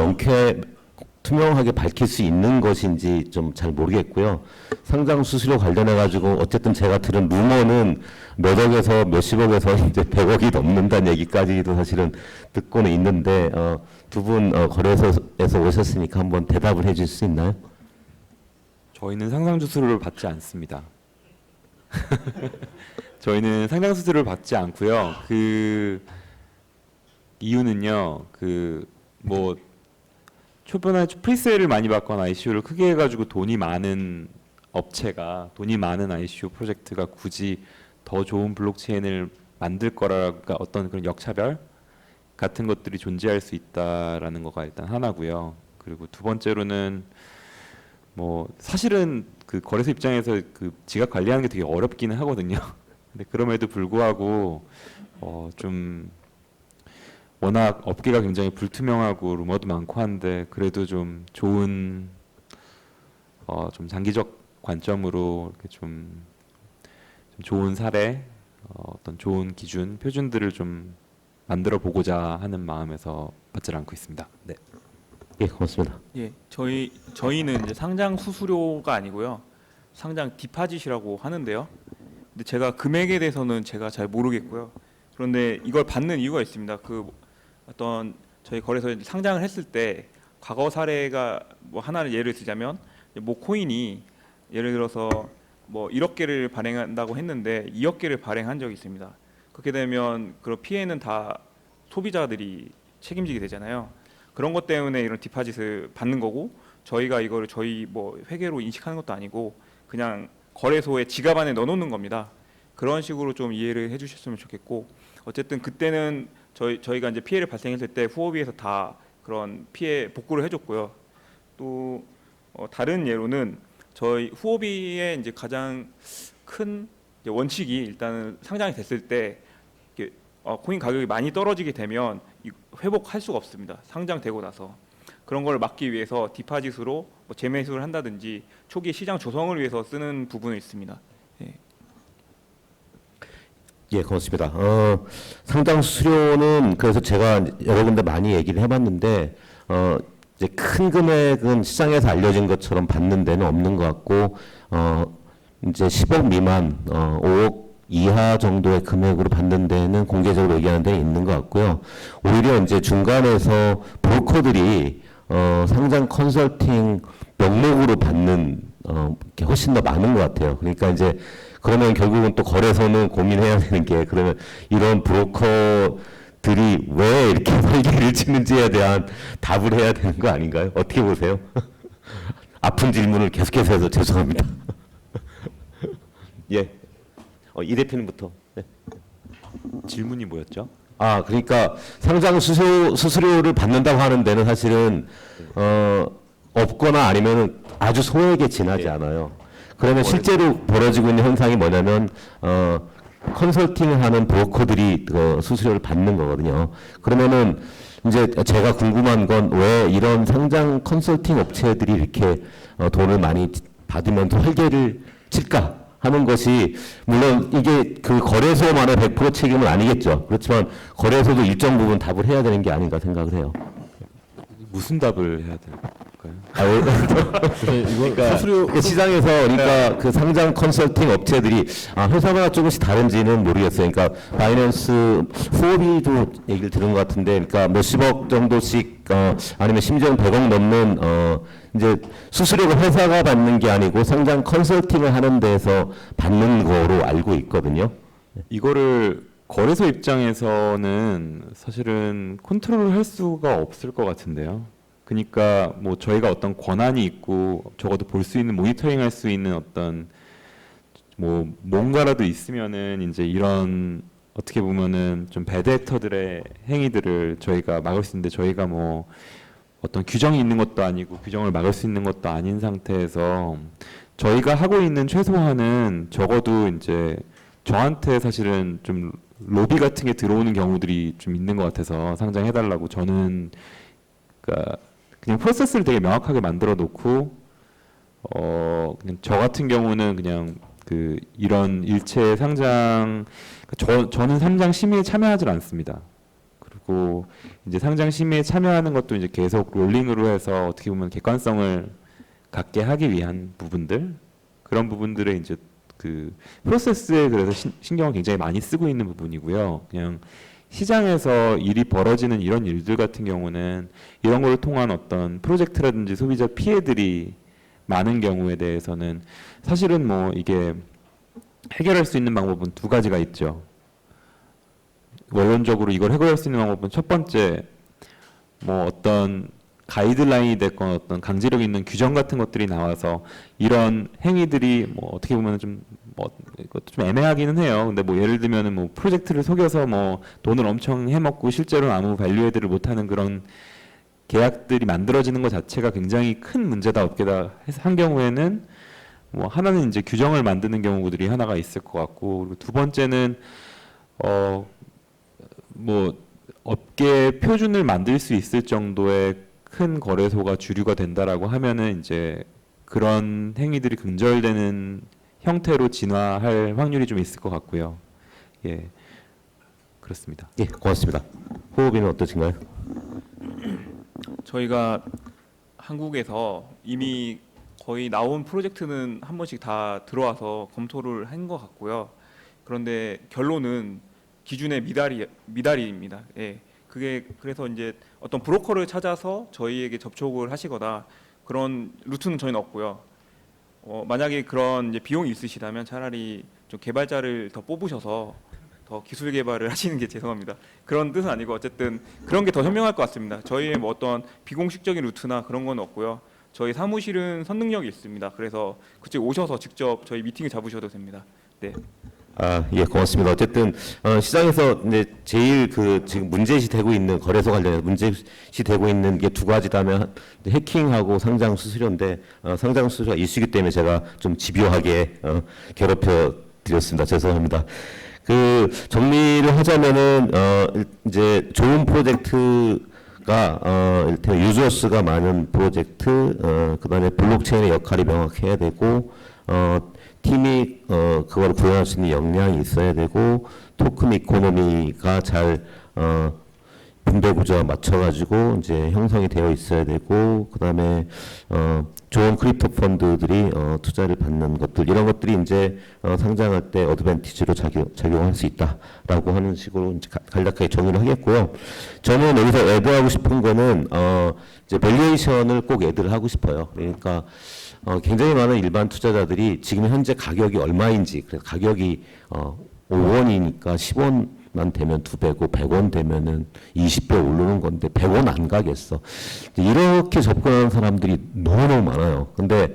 투명하게 밝힐 수 있는 것인지 좀 잘 모르겠고요. 상장 수수료 관련해 가지고 어쨌든 제가 들은 루머는 몇 억에서 몇십억에서 이제 100억이 넘는다는 얘기까지도 사실은 듣고는 있는데 두 분 거래소에서 오셨으니까 한번 대답을 해줄 수 있나요? 저희는 상장 수수료를 받지 않습니다. 저희는 상장 수수료를 받지 않고요. 그 이유는요. 뭐 초반에 프리세일을 많이 받거나 ICO를 크게 해가지고 돈이 많은 ICO 프로젝트가 굳이 더 좋은 블록체인을 만들 거라가 어떤 그런 역차별 같은 것들이 존재할 수 있다라는 거가 일단 하나고요. 그리고 두 번째로는 뭐 사실은 그 거래소 입장에서 그 지갑 관리하는 게 되게 어렵기는 하거든요. 근데 그럼에도 불구하고 좀 워낙 업계가 굉장히 불투명하고 루머도 많고 한데 그래도 좀 좋은 좀 장기적 관점으로 이렇게 좀 좋은 사례, 어떤 좋은 기준, 표준들을 좀 만들어 보고자 하는 마음에서 받지 않고 있습니다. 네. 예, 고맙습니다. 예, 저희는 이제 상장 수수료가 아니고요. 상장 디파짓이라고 하는데요. 근데 제가 금액에 대해서는 제가 잘 모르겠고요. 그런데 이걸 받는 이유가 있습니다. 어떤 저희 거래소에 상장을 했을 때 과거 사례가 뭐 하나를 예를 들자면 뭐 코인이 예를 들어서 뭐 1억 개를 발행한다고 했는데 2억 개를 발행한 적이 있습니다. 그렇게 되면 그런 피해는 다 소비자들이 책임지게 되잖아요. 그런 것 때문에 이런 디파짓을 받는 거고 저희가 이거를 저희 뭐 회계로 인식하는 것도 아니고 그냥 거래소에 지갑 안에 넣어놓는 겁니다. 그런 식으로 좀 이해를 해주셨으면 좋겠고 어쨌든 그때는 저희가 이제 피해를 발생했을 때 후오비에서 다 그런 피해 복구를 해줬고요. 또 다른 예로는 저희 후오비의 이제 가장 큰 이제 원칙이 일단은 상장이 됐을 때 코인 가격이 많이 떨어지게 되면 회복할 수가 없습니다. 상장되고 나서 그런 걸 막기 위해서 디파짓으로 뭐 재매수를 한다든지 초기 시장 조성을 위해서 쓰는 부분이 있습니다. 예. 예, 고맙습니다. 상장 수수료는 그래서 제가 여러 군데 많이 얘기를 해봤는데 이제 큰 금액은 시장에서 알려진 것처럼 받는 데는 없는 것 같고 이제 10억 미만, 5억 이하 정도의 금액으로 받는 데는 공개적으로 얘기하는 데 있는 것 같고요. 오히려 이제 중간에서 브로커들이 상장 컨설팅 명목으로 받는 게 훨씬 더 많은 것 같아요. 그러니까 이제 그러면 결국은 또 거래소는 고민해야 되는 게 그러면 이런 브로커들이 왜 이렇게 설계를 치는지에 대한 답을 해야 되는 거 아닌가요? 어떻게 보세요? 아픈 질문을 계속해서 해서 죄송합니다. 예, 이 대표님부터. 네. 질문이 뭐였죠? 그러니까 상장 수수료를 받는다고 하는 데는 사실은 없거나 아니면 아주 소액에 지나지 않아요. 그러면 실제로 벌어지고 있는 현상이 뭐냐면 컨설팅하는 브로커들이 그 수수료를 받는 거거든요. 그러면은 이제 제가 궁금한 건 왜 이런 상장 컨설팅 업체들이 이렇게 돈을 많이 받으면서 활개를 칠까 하는 것이, 물론 이게 그 거래소만의 100% 책임은 아니겠죠. 그렇지만 거래소도 일정 부분 답을 해야 되는 게 아닌가 생각을 해요. 무슨 답을 해야 될까요? 이건 그러니까 수수료 그 시장에서 그러니까 그 상장 컨설팅 업체들이 회사마다 조금씩 다른지는 모르겠어요. 그러니까 바이낸스 후오비도 얘기를 들은 것 같은데, 그러니까 몇십억 정도씩 아니면 심지어는 100억 넘는 이제 수수료가 회사가 받는 게 아니고 상장 컨설팅을 하는 데서 받는 거로 알고 있거든요. 이거를 거래소 입장에서는 사실은 컨트롤을 할 수가 없을 것 같은데요. 그러니까 뭐 저희가 어떤 권한이 있고 적어도 볼 수 있는, 모니터링 할 수 있는 어떤 뭐 뭔가라도 있으면은 이제 이런 어떻게 보면은 좀 배드 액터들의 행위들을 저희가 막을 수 있는데, 저희가 뭐 어떤 규정이 있는 것도 아니고 규정을 막을 수 있는 것도 아닌 상태에서 저희가 하고 있는 최소한은 적어도 이제 저한테 사실은 좀 로비 같은 게 들어오는 경우들이 좀 있는 것 같아서 상장해달라고. 저는 그러니까 그냥 프로세스를 되게 명확하게 만들어 놓고 그냥 저 같은 경우는 그냥 그 이런 일체 상장, 저는 상장 심의에 참여하지 않습니다. 그리고 이제 상장 심의에 참여하는 것도 이제 계속 롤링으로 해서 어떻게 보면 객관성을 갖게 하기 위한 부분들, 그런 부분들에 이제 그 프로세스에 그래서 신경을 굉장히 많이 쓰고 있는 부분이고요. 그냥 시장에서 일이 벌어지는 이런 일들 같은 경우는 이런 걸 통한 어떤 프로젝트라든지 소비자 피해들이 많은 경우에 대해서는 사실은 뭐 이게 해결할 수 있는 방법은 두 가지가 있죠. 원론적으로 이걸 해결할 수 있는 방법은 첫 번째, 뭐 어떤 가이드라인이 됐건 어떤 강제력 있는 규정 같은 것들이 나와서 이런 행위들이 뭐 어떻게 보면 좀 뭐 이것도 좀 애매하기는 해요. 근데 뭐 예를 들면은 뭐 프로젝트를 속여서 뭐 돈을 엄청 해먹고 실제로는 아무 밸류에드를 못하는 그런 계약들이 만들어지는 것 자체가 굉장히 큰 문제다 업계다 해서 한 경우에는 뭐 하나는 이제 규정을 만드는 경우들이 하나가 있을 것 같고, 그리고 두 번째는 뭐 업계 표준을 만들 수 있을 정도의 큰 거래소가 주류가 된다라고 하면은 이제 그런 행위들이 근절되는 형태로 진화할 확률이 좀 있을 것 같고요. 예, 그렇습니다. 예, 고맙습니다. 호흡이는 어떠신가요? 저희가 한국에서 이미 거의 나온 프로젝트는 한 번씩 다 들어와서 검토를 한 것 같고요. 그런데 결론은 기준의 미달입니다. 예, 그게 그래서 이제 어떤 브로커를 찾아서 저희에게 접촉을 하시거나 그런 루트는 저희는 없고요. 만약에 그런 이제 비용이 있으시다면 차라리 좀 개발자를 더 뽑으셔서 더 기술 개발을 하시는 게 죄송합니다. 그런 뜻은 아니고 어쨌든 그런 게 더 현명할 것 같습니다. 저희의 뭐 어떤 비공식적인 루트나 그런 건 없고요. 저희 사무실은 선능력이 있습니다. 그래서 그쪽 오셔서 직접 저희 미팅을 잡으셔도 됩니다. 네. 예, 고맙습니다. 어쨌든 시장에서 이제 제일 그 지금 문제시되고 있는 거래소 관련해서 문제시되고 있는 게 두 가지다면 해킹하고 상장 수수료인데 상장 수수료가 이슈이기 때문에 제가 좀 집요하게 괴롭혀 드렸습니다. 죄송합니다. 그 정리를 하자면은 이제 좋은 프로젝트가 일단 유저수가 많은 프로젝트, 그다음에 블록체인의 역할이 명확해야 되고 팀이 그걸 구현할 수 있는 역량이 있어야 되고 토큰 이코노미가 잘 분배 구조와 맞춰가지고 이제 형성이 되어 있어야 되고, 그다음에 좋은 크립토 펀드들이 투자를 받는 것들, 이런 것들이 이제 상장할 때 어드밴티지로 작용할 수 있다라고 하는 식으로 이제 간략하게 정의를 하겠고요. 저는 여기서 애드하고 싶은 거는 이제 밸류에이션을 꼭 애드를 하고 싶어요. 그러니까 굉장히 많은 일반 투자자들이 지금 현재 가격이 얼마인지, 그래서 가격이 5원이니까 10원만 되면 2배고 100원 되면은 20배 오르는 건데 100원 안 가겠어. 이렇게 접근하는 사람들이 너무너무 많아요. 근데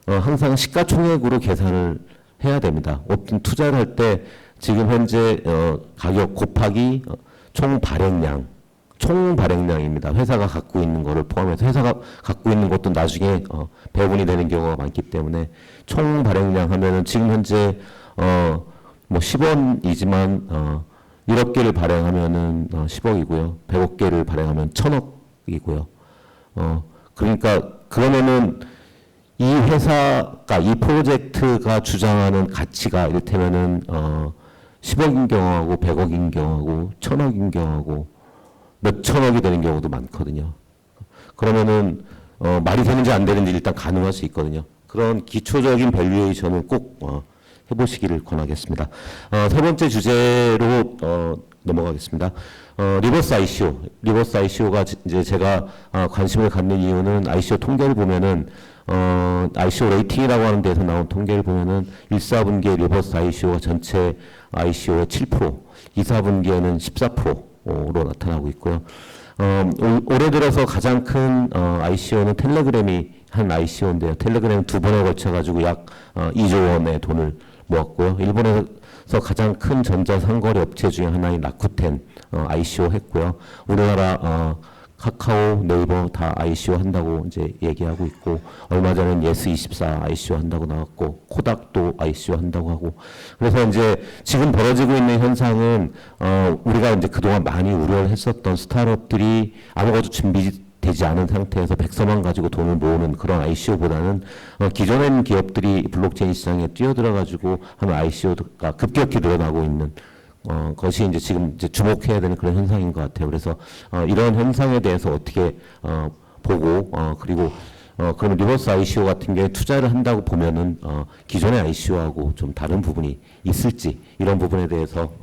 항상 시가총액으로 계산을 해야 됩니다. 어떤 투자를 할 때 지금 현재 가격 곱하기 총 발행량입니다. 회사가 갖고 있는 거를 포함해서 회사가 갖고 있는 것도 나중에 배분이 되는 경우가 많기 때문에 총 발행량 하면은 지금 현재 뭐 10원이지만 1억 개를 발행하면은 10억이고요. 100억 개를 발행하면 1000억이고요. 그러니까 그러면은 이 회사가 이 프로젝트가 주장하는 가치가 이를테면은 10억인 경우하고 100억인 경우하고 1000억인 경우하고 몇 천억이 되는 경우도 많거든요. 그러면은 말이 되는지 안 되는지 일단 가능할 수 있거든요. 그런 기초적인 밸류에이션을 꼭 해보시기를 권하겠습니다. 세 번째 주제로 넘어가겠습니다. 리버스 ICO. 리버스 ICO가 이제 제가 관심을 갖는 이유는 ICO 통계를 보면은 ICO 레이팅이라고 하는 데서 나온 통계를 보면은 1, 4분기에 리버스 ICO가 전체 ICO의 7%, 2, 4분기에는 14%로 나타나고 있고요. 올해 들어서 가장 큰 ICO는 텔레그램이 한 ICO인데요. 텔레그램 두 번에 걸쳐 가지고 약 2조 원의 돈을 모았고요. 일본에서 가장 큰 전자상거래 업체 중에 하나인 라쿠텐 ICO 했고요. 우리나라 카카오, 네이버 다 ICO 한다고 이제 얘기하고 있고, 얼마 전엔 예스24 ICO 한다고 나왔고, 코닥도 ICO 한다고 하고, 그래서 이제 지금 벌어지고 있는 현상은 우리가 이제 그동안 많이 우려를 했었던 스타트업들이 아무것도 준비되지 않은 상태에서 백서만 가지고 돈을 모으는 그런 ICO보다는 기존에 있는 기업들이 블록체인 시장에 뛰어들어가지고 하는 ICO가 급격히 늘어나고 있는 것이 이제 지금 이제 주목해야 되는 그런 현상인 것 같아요. 그래서 이런 현상에 대해서 어떻게 보고 그리고 그러면 리버스 ICO 같은 게 투자를 한다고 보면은 기존의 ICO하고 좀 다른 부분이 있을지 이런 부분에 대해서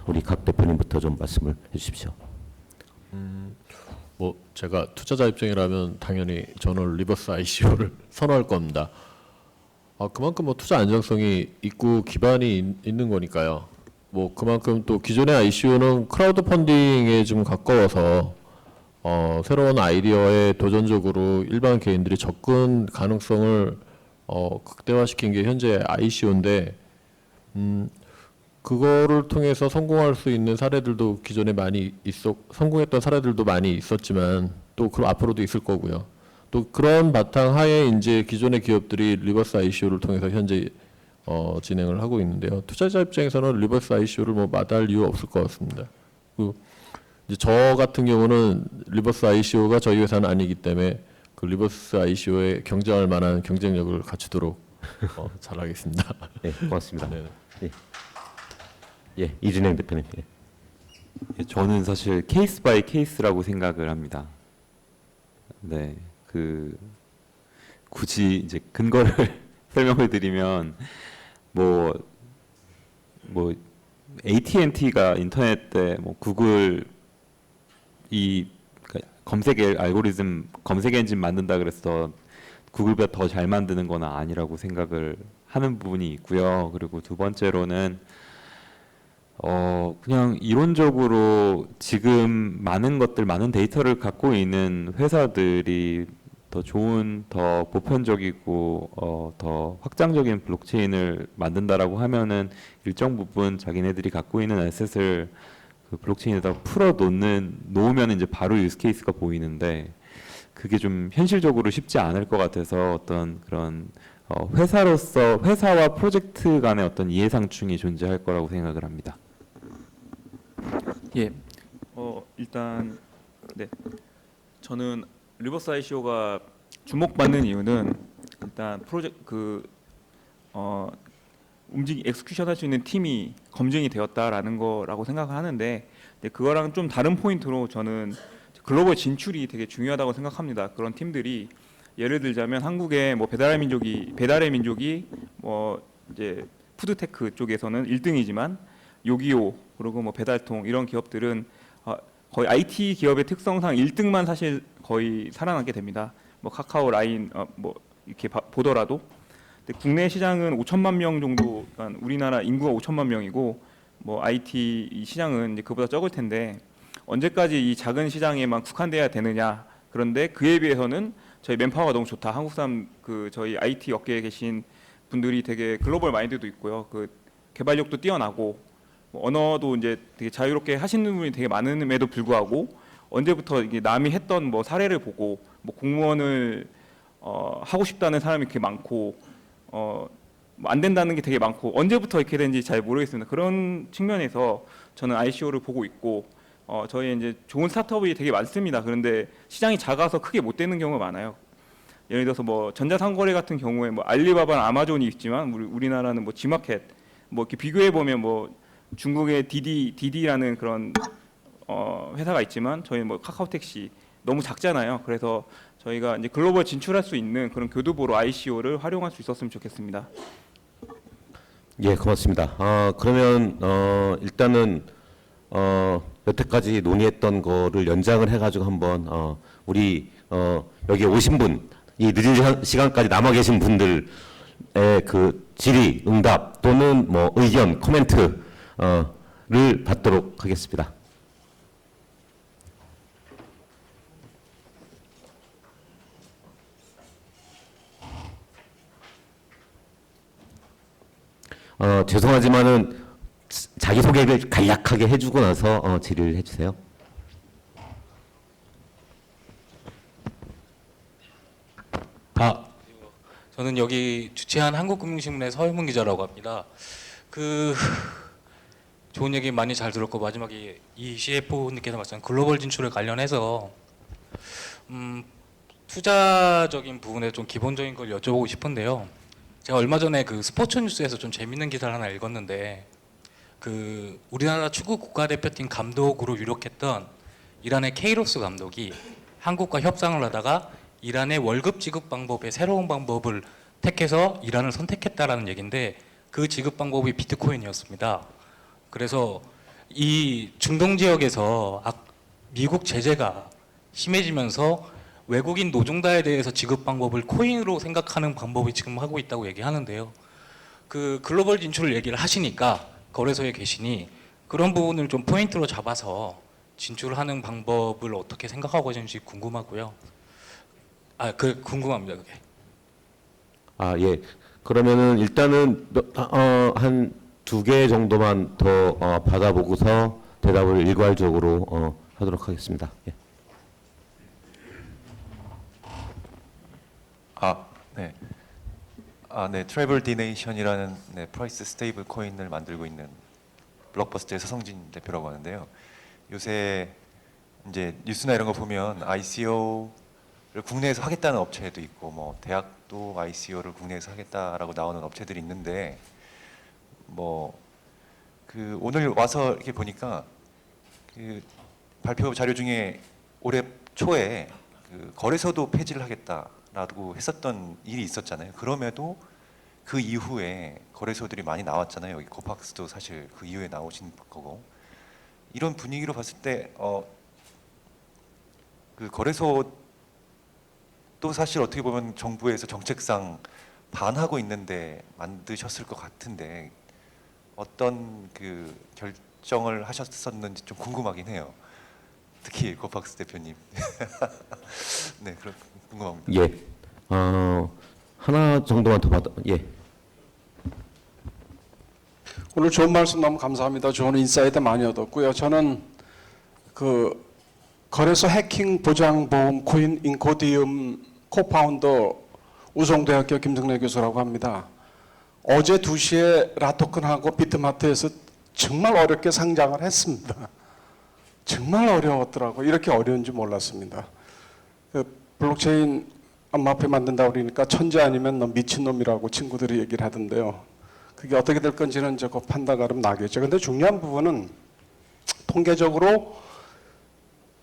우리 각 대표님부터 좀 말씀을 해주십시오. 뭐 제가 투자자 입장이라면 당연히 저는 리버스 ICO를 선호할 겁니다. 그만큼 뭐 투자 안정성이 있고 기반이 있는 거니까요. 뭐 그만큼 또 기존의 ICO는 크라우드 펀딩에 좀 가까워서 새로운 아이디어에 도전적으로 일반 개인들이 접근 가능성을 극대화시킨 게 현재 ICO인데 그거를 통해서 성공할 수 있는 사례들도 기존에 많이 성공했던 사례들도 많이 있었지만 또 그럼 앞으로도 있을 거고요. 또 그런 바탕 하에 이제 기존의 기업들이 리버스 ICO를 통해서 현재 진행을 하고 있는데요. 투자자 입장에서는 리버스 ICO를 뭐 마다할 이유 없을 것 같습니다. 이제 저 같은 경우는 리버스 ICO가 저희 회사는 아니기 때문에 그 리버스 ICO에 경쟁할 만한 경쟁력을 갖추도록 잘하겠습니다. 네, 고맙습니다. 네. 예, 이준영 대표님. 예. 예, 저는 사실 케이스 바이 케이스라고 생각을 합니다. 네, 굳이 이제 근거를 설명을 드리면 뭐 AT&T가 인터넷 때 뭐 구글 그러니까 검색 알고리즘 검색 엔진 만든다 그래서 구글보다 더 잘 만드는 건 아니라고 생각을 하는 부분이 있고요. 그리고 두 번째로는 그냥 이론적으로 지금 많은 데이터를 갖고 있는 회사들이 더 좋은, 더 보편적이고 더 확장적인 블록체인을 만든다라고 하면은 일정 부분 자기네들이 갖고 있는 에셋을 그 블록체인에다 놓으면 이제 바로 유스 케이스가 보이는데 그게 좀 현실적으로 쉽지 않을 것 같아서 어떤 그런 회사와 프로젝트 간의 어떤 이해상충이 존재할 거라고 생각을 합니다. 예. 일단 네. 저는 리버스 ICO가 주목받는 이유는 일단 엑스큐션 할 수 있는 팀이 검증이 되었다라는 거라고 생각을 하는데 그거랑 좀 다른 포인트로 저는 글로벌 진출이 되게 중요하다고 생각합니다. 그런 팀들이 예를 들자면 한국의 뭐 배달의 민족이 뭐 이제 푸드테크 쪽에서는 1등이지만 요기요 그리고 뭐 배달통 이런 기업들은 거의 IT 기업의 특성상 1등만 사실 거의 살아남게 됩니다. 뭐 카카오, 라인 뭐 이렇게 보더라도 근데 국내 시장은 5천만 명 정도, 그러니까 우리나라 인구가 5천만 명이고 뭐 IT 이 시장은 이제 그보다 적을 텐데 언제까지 이 작은 시장에만 국한돼야 되느냐. 그런데 그에 비해서는 저희 맨파워가 너무 좋다. 한국 사람 저희 IT 업계에 계신 분들이 되게 글로벌 마인드도 있고요. 개발력도 뛰어나고 뭐 언어도 이제 되게 자유롭게 하시는 분이 되게 많음에도 불구하고 언제부터 이게 남이 했던 뭐 사례를 보고 뭐 공무원을 하고 싶다는 사람이 되게 많고 뭐안 된다는 게 되게 많고 언제부터 이렇게 된지 잘 모르겠습니다. 그런 측면에서 저는 ICO를 보고 있고 저희 이제 좋은 스타트업이 되게 많습니다. 그런데 시장이 작아서 크게 못 되는 경우가 많아요. 예를 들어서 뭐 전자상거래 같은 경우에 뭐 알리바바나 아마존이 있지만 우리나라는 뭐 G마켓 뭐 이렇게 비교해 보면 뭐 중국의 디디라는 그런 회사가 있지만 저희 뭐 카카오택시 너무 작잖아요. 그래서 저희가 이제 글로벌 진출할 수 있는 그런 교두보로 ICO를 활용할 수 있었으면 좋겠습니다. 예, 고맙습니다. 그러면 일단은 여태까지 논의했던 거를 연장을 해가지고 한번 우리 여기 오신 분, 이 늦은 시간까지 남아 계신 분들의 그 질의, 응답 또는 뭐 의견, 코멘트를 받도록 하겠습니다. 죄송하지만은 자기 소개를 간략하게 해주고 나서 질의를 해주세요. 저는 여기 주최한 한국금융신문의 서유문 기자라고 합니다. 좋은 얘기 많이 잘 들었고 마지막에 이 CFO님께서 말씀하신 글로벌 진출에 관련해서 투자적인 부분에 좀 기본적인 걸 여쭤보고 싶은데요. 제가 얼마 전에 그 스포츠 뉴스에서 좀 재밌는 기사를 하나 읽었는데 우리나라 축구 국가대표팀 감독으로 유력했던 이란의 케이로스 감독이 한국과 협상을 하다가 이란의 월급 지급 방법의 새로운 방법을 택해서 이란을 선택했다라는 얘기인데 그 지급 방법이 비트코인이었습니다. 그래서 이 중동 지역에서 미국 제재가 심해지면서 외국인 노동자에 대해서 지급 방법을 코인으로 생각하는 방법이 지금 하고 있다고 얘기하는데요. 글로벌 진출을 얘기를 하시니까 거래소에 계시니 그런 부분을 좀 포인트로 잡아서 진출하는 방법을 어떻게 생각하고 계신지 궁금하고요. 궁금합니다, 그게. 예. 그러면은 일단은 한 2개 정도만 더 받아보고서 대답을 일괄적으로 하도록 하겠습니다. 예. 네. 네. 트래블 디네이션이라는 프라이스 스테이블 코인을 만들고 있는 블록버스터의 서성진 대표라고 하는데요. 요새 이제 뉴스나 이런 거 보면 ICO를 국내에서 하겠다는 업체도 있고 뭐 대학도 ICO를 국내에서 하겠다라고 나오는 업체들이 있는데 오늘 와서 이렇게 보니까 발표 자료 중에 올해 초에 거래소도 폐지를 하겠다라고 했었던 일이 있었잖아요. 그럼에도 그 이후에 거래소들이 많이 나왔잖아요. 여기 코팍스도 사실 그 이후에 나오신 거고. 이런 분위기로 봤을 때 거래소 또 사실 어떻게 보면 정부에서 정책상 반하고 있는데 만드셨을 것 같은데 어떤 결정을 하셨었는지 좀 궁금하긴 해요. 특히 코팍스 대표님. 네, 그럼 궁금합니다. 예. 하나 정도만 더 예. 오늘 좋은 말씀 너무 감사합니다. 좋은 인사이트 많이 얻었고요. 저는 거래소 해킹 보장 보험 코인 인코디움 코파운더 우송대학교 김승래 교수라고 합니다. 어제 2시에 라토큰하고 비트마트에서 정말 어렵게 상장을 했습니다. 정말 어려웠더라고요. 이렇게 어려운 줄 몰랐습니다. 블록체인 암호화폐 만든다고 그러니까 천재 아니면 너 미친놈이라고 친구들이 얘기를 하던데요. 그게 어떻게 될 건지는 저 판단가 그럼 나겠죠. 근데 중요한 부분은 통계적으로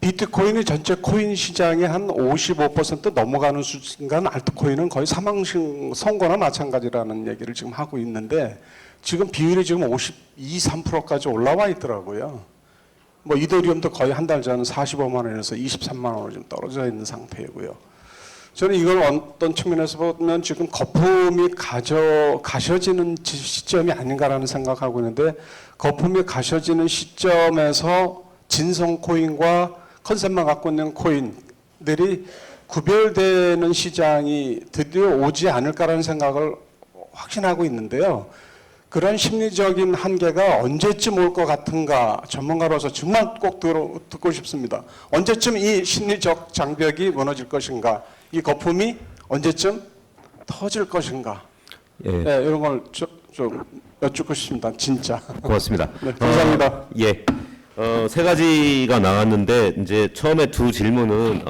비트코인이 전체 코인 시장의 한 55% 넘어가는 순간 알트코인은 거의 사망식 선거나 마찬가지라는 얘기를 지금 하고 있는데 지금 비율이 지금 52~3%까지 올라와 있더라고요. 뭐 이더리움도 거의 한 달 전 45만 원에서 23만 원으로 좀 떨어져 있는 상태이고요. 저는 이걸 어떤 측면에서 보면 지금 거품이 가셔지는 시점이 아닌가라는 생각하고 있는데 거품이 가셔지는 시점에서 진성 코인과 컨셉만 갖고 있는 코인들이 구별되는 시장이 드디어 오지 않을까라는 생각을 확신하고 있는데요. 그런 심리적인 한계가 언제쯤 올 것 같은가 전문가로서 정말 꼭 듣고 싶습니다. 언제쯤 이 심리적 장벽이 무너질 것인가, 이 거품이 언제쯤 터질 것인가, 예, 네, 이런 걸 좀 여쭙고 싶습니다. 진짜. 고맙습니다. 네, 감사합니다. 예. 세 가지가 나왔는데 이제 처음에 두 질문은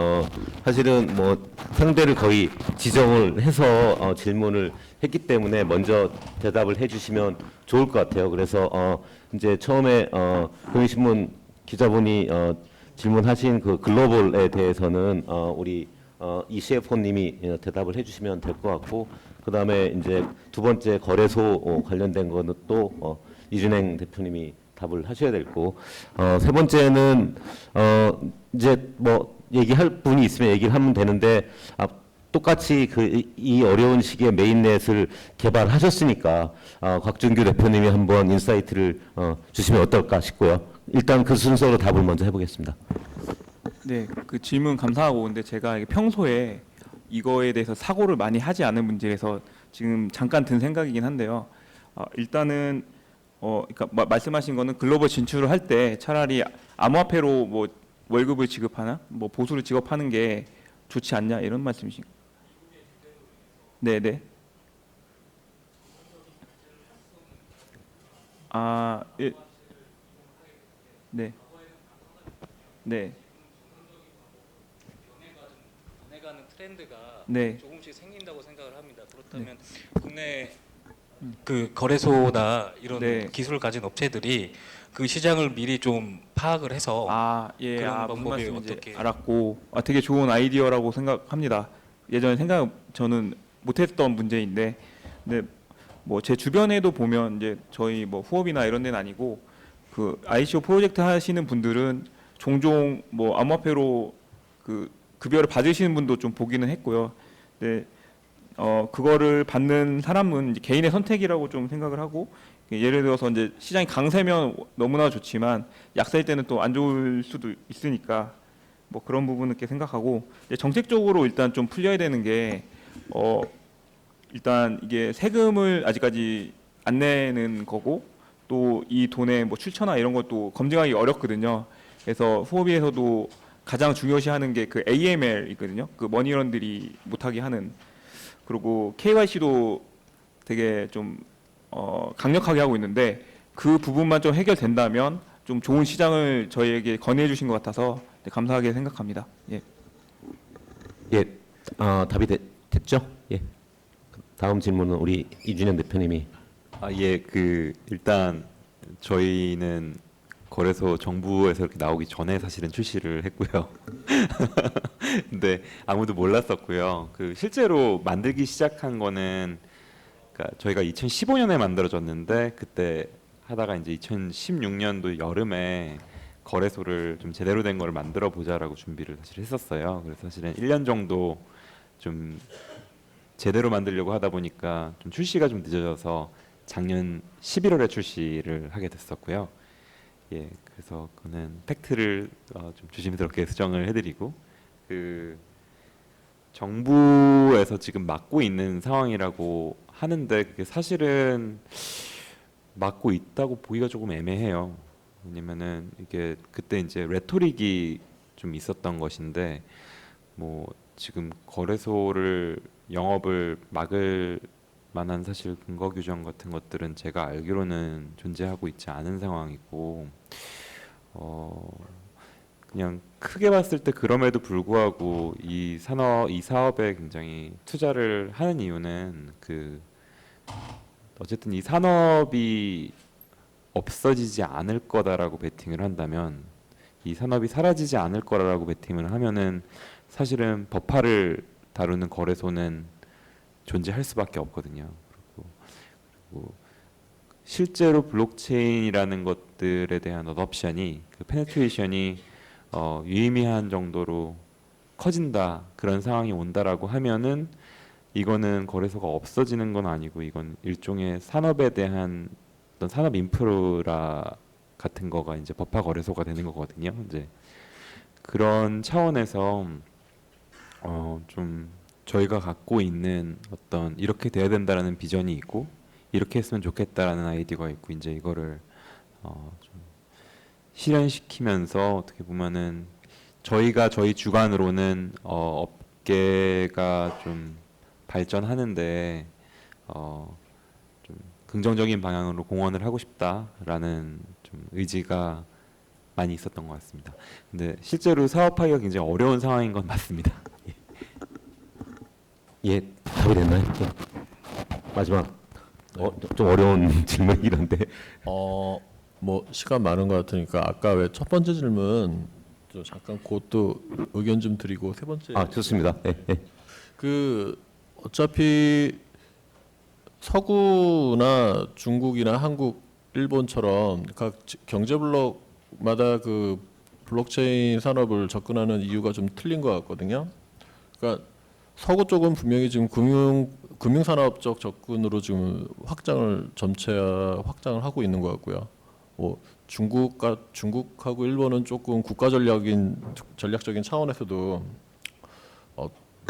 사실은 뭐 상대를 거의 지정을 해서 질문을 했기 때문에 먼저 대답을 해주시면 좋을 것 같아요. 그래서 이제 처음에 경향신문 기자분이 질문하신 그 글로벌에 대해서는 우리 이 CFO님이 대답을 해주시면 될 것 같고, 그 다음에 이제 두 번째 거래소 관련된 거는 또 이준행 대표님이 답을 하셔야 될 거고, 세 번째는 이제 뭐 얘기할 분이 있으면 얘기를 하면 되는데, 똑같이 이 어려운 시기에 메인넷을 개발하셨으니까 곽준규 대표님이 한번 인사이트를 주시면 어떨까 싶고요. 일단 그 순서로 답을 먼저 해보겠습니다. 네, 그 질문 감사하고, 근데 제가 이게 평소에 이거에 대해서 사고를 많이 하지 않은 문제에서 지금 잠깐 든 생각이긴 한데요. 일단은 그러니까 말씀하신 거는 글로벌 진출을 할 때 차라리 암호화폐로 뭐 월급을 지급하나, 뭐 보수를 지급하는 게 좋지 않냐 이런 말씀이신가요? 네, 네. 예. 네. 네. 변해가는 트렌드가 네. 조금씩 생긴다고 생각을 합니다. 그렇다면 국내 그 거래소나 이런 네. 기술을 가진 업체들이 그 시장을 미리 좀 파악을 해서 예, 그런 무슨 방법이 말씀인지 어떻게- 알았고, 되게 좋은 아이디어라고 생각합니다. 예전에 저는 못했던 문제인데, 근데 뭐 제 주변에도 보면 이제 저희 뭐 후업이나 이런 데는 아니고 그 ICO 프로젝트 하시는 분들은 종종 뭐 암호화폐로 그 급여를 받으시는 분도 좀 보기는 했고요. 근데 그거를 받는 사람은 이제 개인의 선택이라고 좀 생각을 하고, 예를 들어서 이제 시장이 강세면 너무나 좋지만 약세일 때는 또 안 좋을 수도 있으니까 뭐 그런 부분을 이렇게 생각하고, 이제 정책적으로 일단 좀 풀려야 되는 게 일단 이게 세금을 아직까지 안 내는 거고, 또 이 돈의 뭐 출처나 이런 것도 검증하기 어렵거든요. 그래서 후업위에서도 가장 중요시하는 게 그 AML이거든요. 그 머니런들이 못하게 하는. 그리고 KYC도 되게 좀 강력하게 하고 있는데, 그 부분만 좀 해결된다면 좀 좋은 시장을 저희에게 건의해 주신 것 같아서 감사하게 생각합니다. 예. 예, 답이 됐죠? 예. 다음 질문은 우리 이준영 대표님이. 예, 일단 저희는 거래소 정부에서 이렇게 나오기 전에 사실은 출시를 했고요. 근데 아무도 몰랐었고요. 실제로 만들기 시작한 거는 그러니까 저희가 2015년에 만들어졌는데, 그때 하다가 이제 2016년도 여름에 거래소를 좀 제대로 된 걸 만들어 보자라고 준비를 사실 했었어요. 그래서 사실은 1년 정도 좀 제대로 만들려고 하다 보니까 좀 출시가 좀 늦어져서 작년 11월에 출시를 하게 됐었고요. 예, 그래서 그는 팩트를 좀 조심스럽게 수정을 해드리고, 정부에서 지금 막고 있는 상황이라고 하는데 그게 사실은 막고 있다고 보기가 조금 애매해요. 왜냐면은 이게 그때 이제 레토릭이 좀 있었던 것인데, 뭐 지금 거래소를 영업을 막을 만한 사실 근거 규정 같은 것들은 제가 알기로는 존재하고 있지 않은 상황이고, 그냥 크게 봤을 때 그럼에도 불구하고 이 사업에 굉장히 투자를 하는 이유는 어쨌든 이 산업이 없어지지 않을 거다라고 베팅을 한다면, 이 산업이 사라지지 않을 거라고 베팅을 하면은 사실은 법화를 다루는 거래소는 존재할 수밖에 없거든요. 그리고 실제로 블록체인이라는 것들에 대한 어덥션이, 페네트레이션이 유의미한 정도로 커진다, 그런 상황이 온다라고 하면은 이거는 거래소가 없어지는 건 아니고, 이건 일종의 산업에 대한 어떤 산업 인프라 같은 거가 이제 법화 거래소가 되는 거거든요. 이제 그런 차원에서 좀 저희가 갖고 있는 어떤 이렇게 돼야 된다라는 비전이 있고, 이렇게 했으면 좋겠다라는 아이디어가 있고 이제 이거를 좀 실현시키면서 어떻게 보면은 저희가 저희 주관으로는 업계가 좀 발전하는데 좀 긍정적인 방향으로 공헌을 하고 싶다라는 좀 의지가 많이 있었던 것 같습니다. 근데 실제로 사업하기가 굉장히 어려운 상황인 건 맞습니다. 예, 답이 됐나요? 예. 마지막 좀 어려운 질문이긴 한데 뭐 시간 많은 것 같으니까 아까 왜 첫 번째 질문 좀 잠깐 그것도 의견 좀 드리고 세 번째 좋습니다. 예, 예. 그 어차피 서구나 중국이나 한국, 일본처럼 각 경제 블록마다 그 블록체인 산업을 접근하는 이유가 좀 틀린 것 같거든요. 그러니까 서구 쪽은 분명히 지금 금융산업적 접근으로 지금 점차 확장을 하고 있는 것 같고요. 뭐 중국하고 일본은 조금 국가 전략적인 차원에서도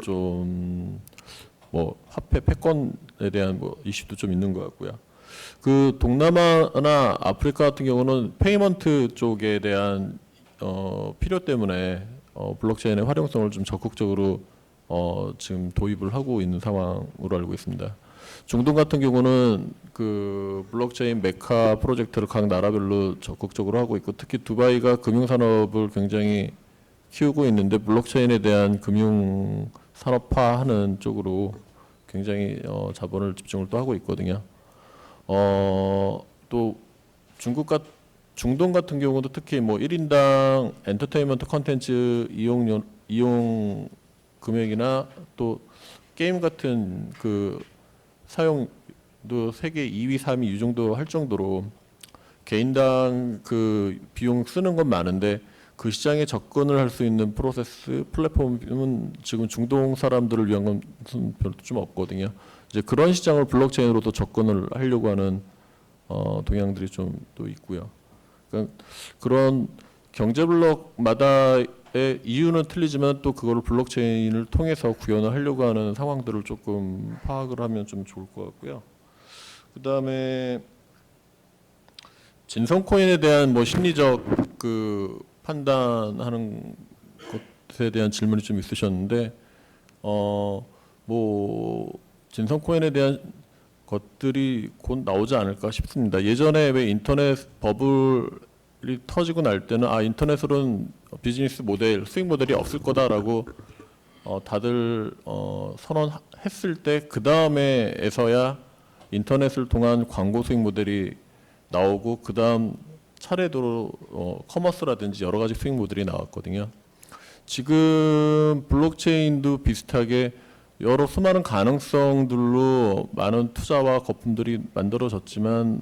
좀 뭐 화폐 패권에 대한 뭐 이슈도 좀 있는 것 같고요. 그 동남아나 아프리카 같은 경우는 페이먼트 쪽에 대한 필요 때문에 블록체인의 활용성을 좀 적극적으로 지금 도입을 하고 있는 상황으로 알고 있습니다. 중동 같은 경우는 그 블록체인 메카 프로젝트를 각 나라별로 적극적으로 하고 있고 특히 두바이가 금융산업을 굉장히 키우고 있는데 블록체인에 대한 금융 산업화하는 쪽으로 굉장히 자본을 집중을 또 하고 있거든요. 또 중동 같은 경우도 특히 뭐 1인당 엔터테인먼트 컨텐츠 이용 금액이나 또 게임 같은 그 사용도 세계 2위, 3위 이 정도 할 정도로 개인당 그 비용 쓰는 건 많은데 그 시장에 접근을 할 수 있는 플랫폼은 지금 중동 사람들을 위한 건 별로 좀 없거든요. 이제 그런 시장을 블록체인으로도 접근을 하려고 하는 동향들이 좀 또 있고요. 그러니까 그런 경제 블록마다의 이유는 틀리지만 또 그거를 블록체인을 통해서 구현을 하려고 하는 상황들을 조금 파악을 하면 좀 좋을 것 같고요. 그다음에 진성 코인에 대한 뭐 심리적 그 판단하는 것에 대한 질문이 좀 있으셨는데 뭐 진성 코인에 대한 것들이 곧 나오지 않을까 싶습니다. 예전에 왜 인터넷 버블이 터지고 날 때는 인터넷으로는 비즈니스 모델, 수익 모델이 없을 거다라고 다들 선언했을 때 그 다음에서야 인터넷을 통한 광고 수익 모델이 나오고 그 다음 차례로 커머스라든지 여러 가지 수익 모델이 나왔거든요. 지금 블록체인도 비슷하게 여러 수많은 가능성들로 많은 투자와 거품들이 만들어졌지만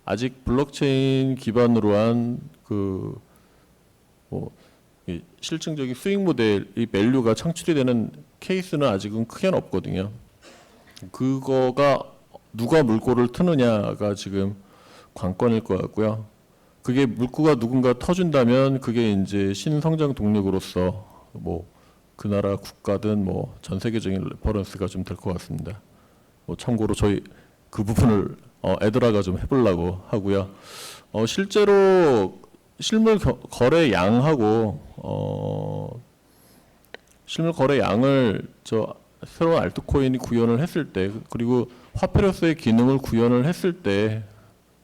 아직 블록체인 기반으로 한 그 뭐 실증적인 수익 모델이 밸류가 창출이 되는 케이스는 아직은 크게는 없거든요. 그거가 누가 물꼬를 트느냐가 지금 관건일 것 같고요. 그게 물꼬가 누군가 터준다면 그게 이제 신성장 동력으로서 뭐 그 나라 국가든 뭐 전 세계적인 레퍼런스가 좀 될 것 같습니다. 뭐 참고로 저희 그 부분을 에드라가 좀 해보려고 하고요. 실제로 실물 거래 양하고 실물 거래 양을 새로운 알트코인이 구현을 했을 때 그리고 화폐로서의 기능을 구현을 했을 때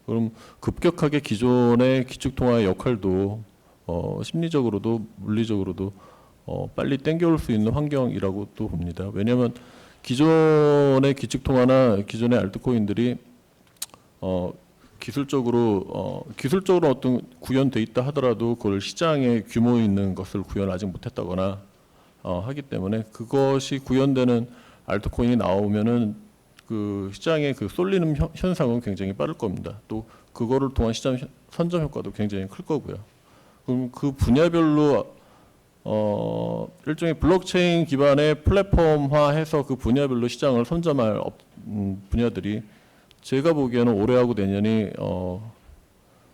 그럼 급격하게 기존의 기축통화의 역할도 심리적으로도 물리적으로도 빨리 땡겨올 수 있는 환경이라고 또 봅니다. 왜냐하면 기존의 기축통화나 기존의 알트코인들이 기술적으로 어떤 구현돼 있다 하더라도 그걸 시장에 규모 있는 것을 구현 아직 못했다거나 하기 때문에 그것이 구현되는 알트코인이 나오면은 그 시장의 그 쏠리는 현상은 굉장히 빠를 겁니다. 또 그거를 통한 시장 선점 효과도 굉장히 클 거고요. 그럼 그 분야별로 일종의 블록체인 기반의 플랫폼화해서 그 분야별로 시장을 선점할 분야들이 제가 보기에는 올해하고 내년이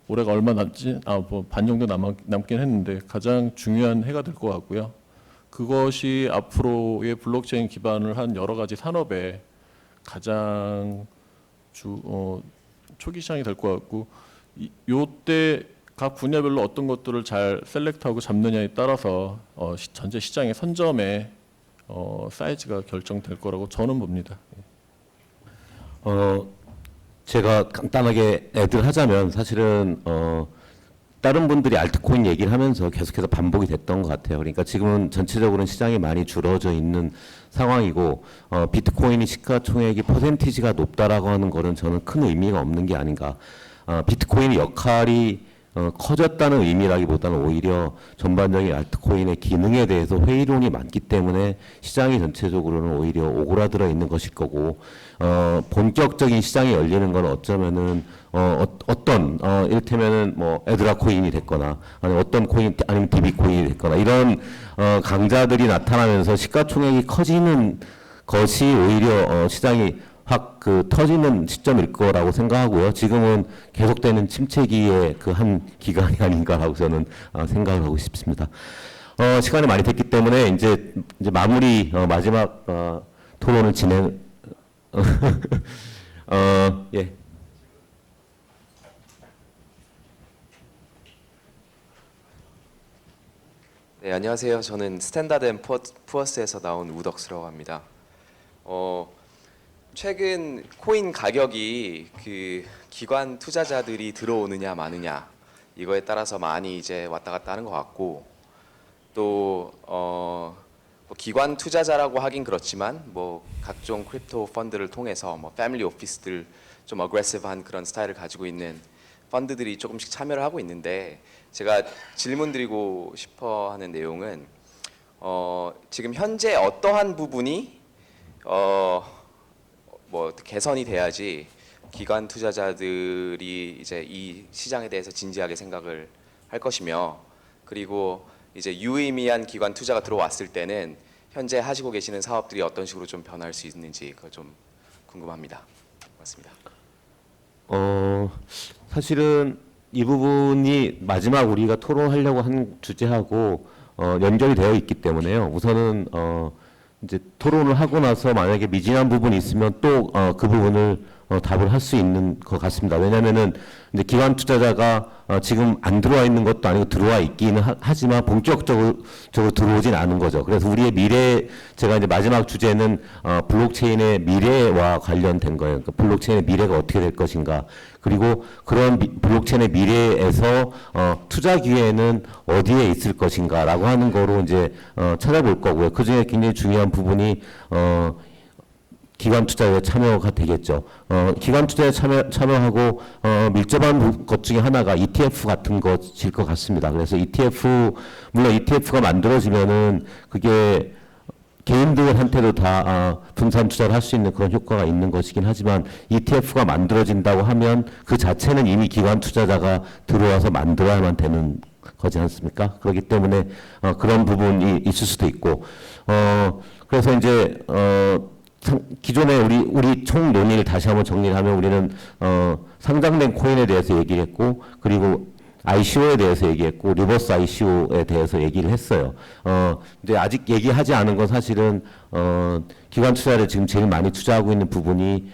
올해가 얼마 남지 뭐 반 정도 남긴 했는데 가장 중요한 해가 될 것 같고요. 그것이 앞으로의 블록체인 기반을 한 여러 가지 산업에 가장 초기 시장이 될 것 같고 요때 각 분야별로 어떤 것들을 잘 셀렉트하고 잡느냐에 따라서 전체 시장의 선점의 사이즈가 결정될 거라고 저는 봅니다. 제가 간단하게 애들 하자면 사실은 다른 분들이 알트코인 얘기를 하면서 계속해서 반복이 됐던 것 같아요. 그러니까 지금은 전체적으로는 시장이 많이 줄어져 있는 상황이고 비트코인이 시가총액이 퍼센티지가 높다라고 하는 거는 저는 큰 의미가 없는 게 아닌가. 비트코인의 역할이 커졌다는 의미라기보다는 오히려 전반적인 알트코인의 기능에 대해서 회의론이 많기 때문에 시장이 전체적으로는 오히려 오그라들어 있는 것일 거고 본격적인 시장이 열리는 건 어쩌면은 어떤 이를테면은 뭐 에드라 코인이 됐거나 아니면 어떤 코인 아니면 DB 코인이 됐거나 이런 강자들이 나타나면서 시가총액이 커지는 것이 오히려 시장이 확 터지는 시점일 거라고 생각하고요. 지금은 계속되는 침체기의 그 한 기간이 아닌가라고 저는 생각을 하고 싶습니다. 시간이 많이 됐기 때문에 이제 마무리 마지막 토론을 진행 예. 네, 안녕하세요. 저는 스탠다드 앤 푸어스에서 나온 우덕스라고 합니다. 최근 코인 가격이 그 기관 투자자들이 들어오느냐 마느냐 이거에 따라서 많이 이제 왔다 갔다 하는 것 같고 또 뭐 기관 투자자라고 하긴 그렇지만 뭐 각종 크립토 펀드를 통해서 뭐 패밀리 오피스들 좀 어그레시브한 그런 스타일을 가지고 있는 펀드들이 조금씩 참여를 하고 있는데 제가 질문 드리고 싶어 하는 내용은 지금 현재 어떠한 부분이 뭐 개선이 돼야지 기관 투자자들이 이제 이 시장에 대해서 진지하게 생각을 할 것이며 그리고 이제 유의미한 기관 투자가 들어왔을 때는 현재 하시고 계시는 사업들이 어떤 식으로 좀 변할 수 있는지 그거 좀 궁금합니다. 고맙습니다. 사실은 이 부분이 마지막 우리가 토론하려고 한 주제하고 연결이 되어 있기 때문에요. 우선은 이제 토론을 하고 나서 만약에 미진한 부분이 있으면 또 그 부분을 답을 할 수 있는 것 같습니다. 왜냐하면은 이제 기관 투자자가 지금 안 들어와 있는 것도 아니고 들어와 있기는 하지만 본격적으로 들어오진 않은 거죠. 그래서 우리의 미래, 제가 이제 마지막 주제는 블록체인의 미래와 관련된 거예요. 그러니까 블록체인의 미래가 어떻게 될 것인가. 그리고 그런 블록체인의 미래에서 투자 기회는 어디에 있을 것인가라고 하는 거로 이제 찾아볼 거고요. 그 중에 굉장히 중요한 부분이 기관 투자에 참여가 되겠죠. 기관 투자에 참여하고 밀접한 것 중에 하나가 ETF 같은 것일 것 같습니다. 그래서 물론 ETF가 만들어지면은 그게 개인들한테도 다 분산 투자를 할 수 있는 그런 효과가 있는 것이긴 하지만 ETF가 만들어진다고 하면 그 자체는 이미 기관 투자자가 들어와서 만들어야만 되는 거지 않습니까? 그렇기 때문에 그런 부분이 있을 수도 있고 그래서 이제 기존에 우리 총 논의를 다시 한번 정리를 하면 우리는 상장된 코인에 대해서 얘기를 했고 그리고 ICO에 대해서 얘기했고 리버스 ICO에 대해서 얘기를 했어요. 근데 아직 얘기하지 않은 건 사실은 기관 투자를 지금 제일 많이 투자하고 있는 부분이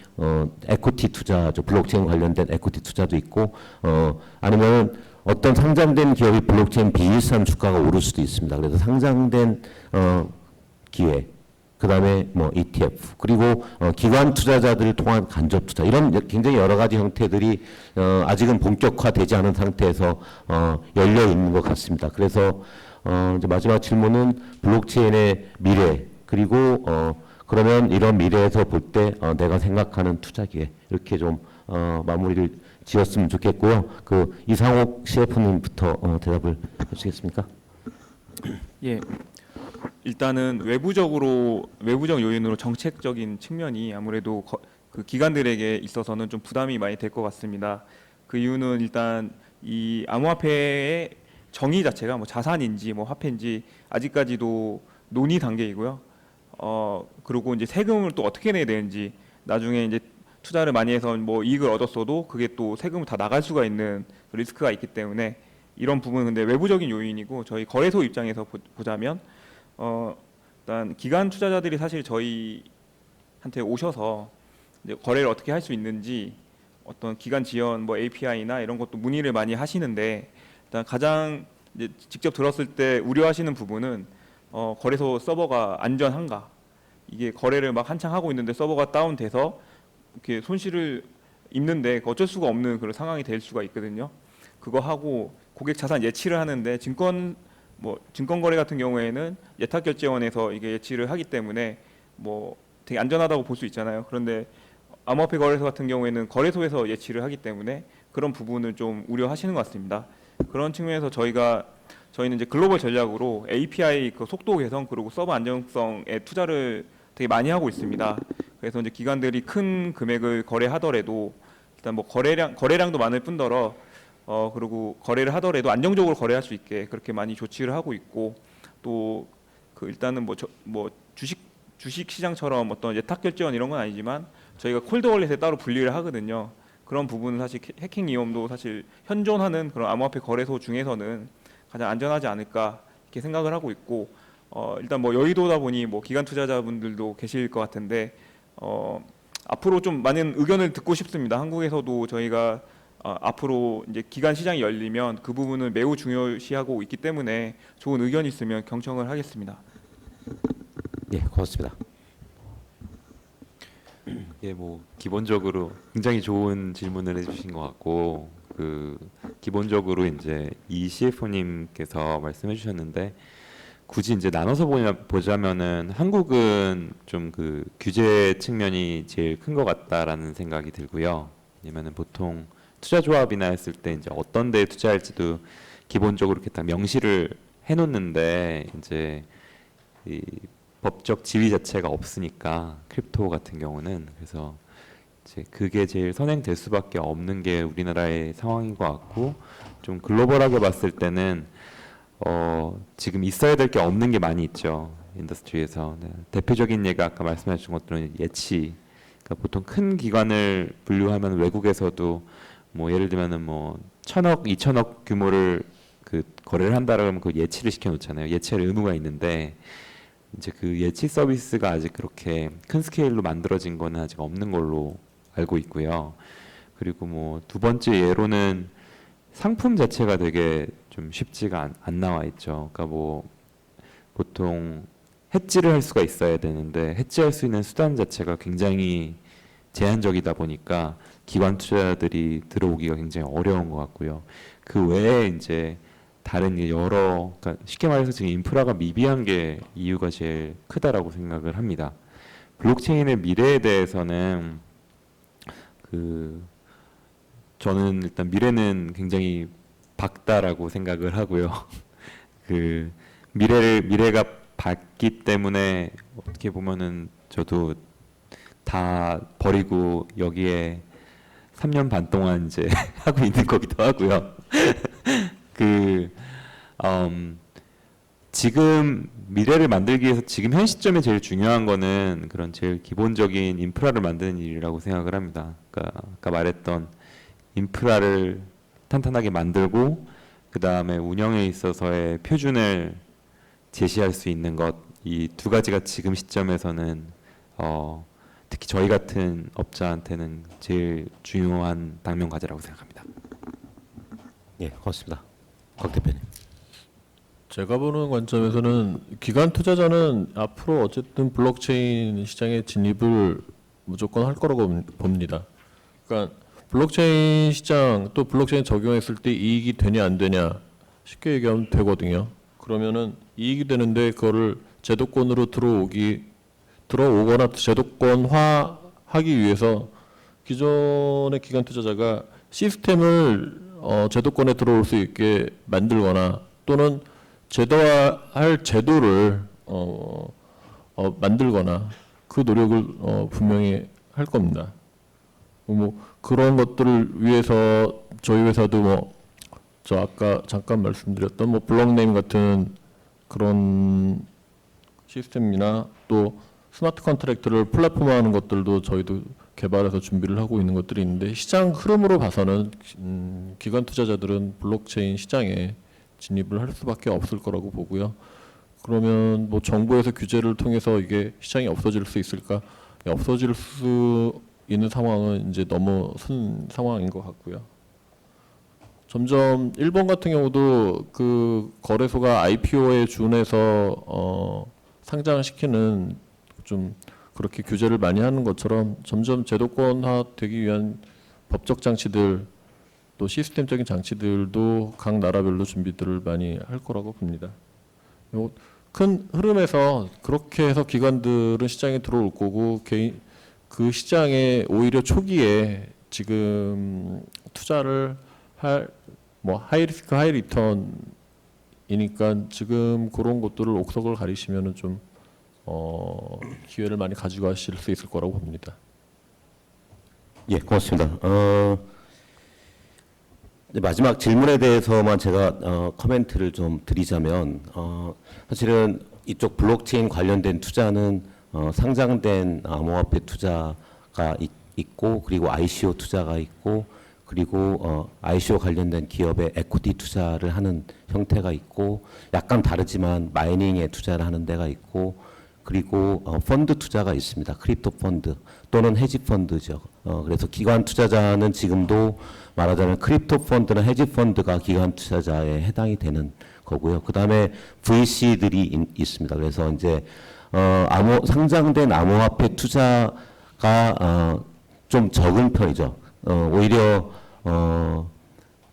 에코티 투자죠. 블록체인 관련된 에코티 투자도 있고 아니면 어떤 상장된 기업이 블록체인 비일산 주가가 오를 수도 있습니다. 그래서 상장된 기회, 그 다음에 뭐 ETF, 그리고 기관 투자자들을 통한 간접 투자, 이런 굉장히 여러 가지 형태들이 아직은 본격화되지 않은 상태에서 열려 있는 것 같습니다. 그래서 이제 마지막 질문은 블록체인의 미래, 그리고 그러면 이런 미래에서 볼 때 내가 생각하는 투자 기회, 이렇게 좀 마무리를 지었으면 좋겠고요. 그 이상옥 CF님부터 대답을 해주시겠습니까? 예. 일단은 외부적 요인으로 정책적인 측면이 아무래도 그 기관들에게 있어서는 좀 부담이 많이 될 것 같습니다. 그 이유는 일단 이 암호화폐의 정의 자체가 뭐 자산인지 뭐 화폐인지 아직까지도 논의 단계이고요. 그리고 이제 세금을 또 어떻게 내야 되는지 나중에 이제 투자를 많이 해서 뭐 이익을 얻었어도 그게 또 세금을 다 나갈 수가 있는 리스크가 있기 때문에 이런 부분은 근데 외부적인 요인이고 저희 거래소 입장에서 보자면 일단 기관 투자자들이 사실 저희한테 오셔서 이제 거래를 어떻게 할 수 있는지 어떤 기간 지연 뭐 API나 이런 것도 문의를 많이 하시는데 일단 가장 이제 직접 들었을 때 우려하시는 부분은 거래소 서버가 안전한가? 이게 거래를 막 한창 하고 있는데 서버가 다운돼서 이렇게 손실을 입는데 어쩔 수가 없는 그런 상황이 될 수가 있거든요. 그거 하고 고객 자산 예치를 하는데 증권 거래 같은 경우에는 예탁결제원에서 이게 예치를 하기 때문에 뭐 되게 안전하다고 볼 수 있잖아요. 그런데 암호화폐 거래소 같은 경우에는 거래소에서 예치를 하기 때문에 그런 부분을 좀 우려하시는 것 같습니다. 그런 측면에서 저희는 이제 글로벌 전략으로 API 그 속도 개선 그리고 서버 안정성에 투자를 되게 많이 하고 있습니다. 그래서 이제 기관들이 큰 금액을 거래하더라도 일단 뭐 거래량도 많을 뿐더러 그리고 거래를 하더라도 안정적으로 거래할 수 있게 그렇게 많이 조치를 하고 있고 또 그 일단은 뭐 주식 시장처럼 어떤 예탁결제원 이런 건 아니지만 저희가 콜드월렛에 따로 분리를 하거든요. 그런 부분은 사실 해킹 위험도 사실 현존하는 그런 암호화폐 거래소 중에서는 가장 안전하지 않을까 이렇게 생각을 하고 있고 일단 뭐 여의도다 보니 뭐 기관 투자자분들도 계실 것 같은데 앞으로 좀 많은 의견을 듣고 싶습니다. 한국에서도 저희가 앞으로 이제 기관 시장이 열리면 그 부분을 매우 중요시하고 있기 때문에 좋은 의견이 있으면 경청을 하겠습니다. 예, 고맙습니다. 예, 뭐 기본적으로 굉장히 좋은 질문을 해주신 것 같고 기본적으로 이제 이 CFO님께서 말씀해주셨는데 굳이 이제 나눠서 보자면은 한국은 좀 그 규제 측면이 제일 큰 것 같다라는 생각이 들고요. 왜냐면은 보통 투자 조합이나 했을 때 이제 어떤 데에 투자할지도 기본적으로 이렇게 딱 명시를 해놓는데 이제 이 법적 지위 자체가 없으니까 크립토 같은 경우는 그래서 이제 그게 제일 선행될 수밖에 없는 게 우리나라의 상황인 것 같고 좀 글로벌하게 봤을 때는 지금 있어야 될 게 없는 게 많이 있죠 인더스트리에서. 네. 대표적인 예가 아까 말씀하신 것들은 예치. 그러니까 보통 큰 기관을 분류하면 외국에서도 뭐 예를 들면은 뭐 1,000억, 2,000억 규모를 그 거래를 한다 그러면 그 예치를 시켜 놓잖아요. 예치할 의무가 있는데 이제 그 예치 서비스가 아직 그렇게 큰 스케일로 만들어진 거는 아직 없는 걸로 알고 있고요. 그리고 뭐 두 번째 예로는 상품 자체가 되게 좀 쉽지가 안 나와 있죠. 그러니까 뭐 보통 해지를 할 수가 있어야 되는데 해지할 수 있는 수단 자체가 굉장히 제한적이다 보니까 기관 투자자들이 들어오기가 굉장히 어려운 것 같고요. 그 외에 이제 다른 그러니까 쉽게 말해서 지금 인프라가 미비한 게 이유가 제일 크다라고 생각을 합니다. 블록체인의 미래에 대해서는 저는 일단 미래는 굉장히 밝다라고 생각을 하고요. 미래가 밝기 때문에 어떻게 보면은 저도 다 버리고 여기에 3년 반 동안 이제 하고 있는 거기도 하고요. 지금 미래를 만들기 위해서 지금 현 시점에 제일 중요한 거는 그런 제일 기본적인 인프라를 만드는 일이라고 생각을 합니다. 그러니까 아까 말했던 인프라를 탄탄하게 만들고 그 다음에 운영에 있어서의 표준을 제시할 수 있는 것, 이 두 가지가 지금 시점에서는 특히 저희 같은 업자한테는 제일 중요한 당면 과제라고 생각합니다. 예, 고맙습니다. 곽 대표님. 제가 보는 관점에서는 기관 투자자는 앞으로 어쨌든 블록체인 시장에 진입을 무조건 할 거라고 봅니다. 그러니까 블록체인 시장 또 블록체인 적용했을 때 이익이 되냐 안 되냐 쉽게 얘기하면 되거든요. 그러면은 이익이 되는데 그거를 제도권으로 들어오거나 제도권화 하기 위해서 기존의 기관 투자자가 시스템을 제도권에 들어올 수 있게 만들거나 또는 제도화할 제도를 만들거나 그 노력을 분명히 할 겁니다. 뭐 그런 것들을 위해서 저희 회사도 저 아까 잠깐 말씀드렸던 블록네임 같은 그런 시스템이나 또 스마트 컨트랙트를 플랫폼화하는 것들도 저희도 개발해서 준비를 하고 있는 것들이 있는데 시장 흐름으로 봐서는 기관 투자자들은 블록체인 시장에 진입을 할 수밖에 없을 거라고 보고요. 그러면 정부에서 규제를 통해서 이게 시장이 없어질 수 있을까? 없어질 수 있는 상황은 이제 넘어선 상황인 것 같고요. 점점 일본 같은 경우도 그 거래소가 IPO에 준해서 상장시키는 좀 그렇게 규제를 많이 하는 것처럼 점점 제도권화 되기 위한 법적 장치들 또 시스템적인 장치들도 각 나라별로 준비들을 많이 할 거라고 봅니다. 큰 흐름에서 그렇게 해서 기관들은 시장에 들어올 거고 그 시장에 오히려 초기에 지금 투자를 할 뭐 하이 리스크 하이 리턴이니까 지금 그런 것들을 옥석을 가리시면은 좀 기회를 많이 가지고 가실 수 있을 거라고 봅니다. 예, 고맙습니다. 이제 마지막 질문에 대해서만 제가 코멘트를 좀 드리자면 사실은 이쪽 블록체인 관련된 투자는 상장된 암호화폐 투자가 있고 그리고 ICO 투자가 있고 그리고 ICO 관련된 기업의 에퀴티 투자를 하는 형태가 있고 약간 다르지만 마이닝에 투자를 하는 데가 있고 그리고 펀드 투자가 있습니다. 크립토 펀드 또는 헤지 펀드죠. 그래서 기관 투자자는 지금도 말하자면 크립토 펀드나 헤지 펀드가 기관 투자자에 해당이 되는 거고요. 그 다음에 VC들이 있습니다. 그래서 이제 상장된 암호화폐 투자가 좀 적은 편이죠. 오히려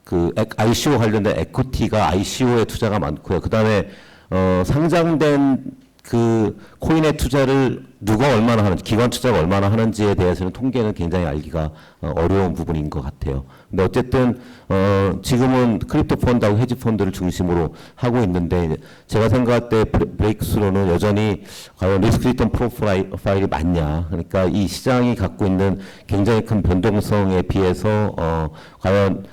그 ICO 관련된 에퀴티가 ICO에 투자가 많고요. 그 다음에 상장된 그 코인의 투자를 누가 얼마나 하는지, 기관 투자가 얼마나 하는지에 대해서는 통계는 굉장히 알기가 어려운 부분인 것 같아요. 근데 어쨌든 지금은 크립토 펀드하고 헤지 펀드를 중심으로 하고 있는데 제가 생각할 때 브레이크스루는 여전히 과연 리스크 리턴 프로파일이 맞냐. 그러니까 이 시장이 갖고 있는 굉장히 큰 변동성에 비해서 과연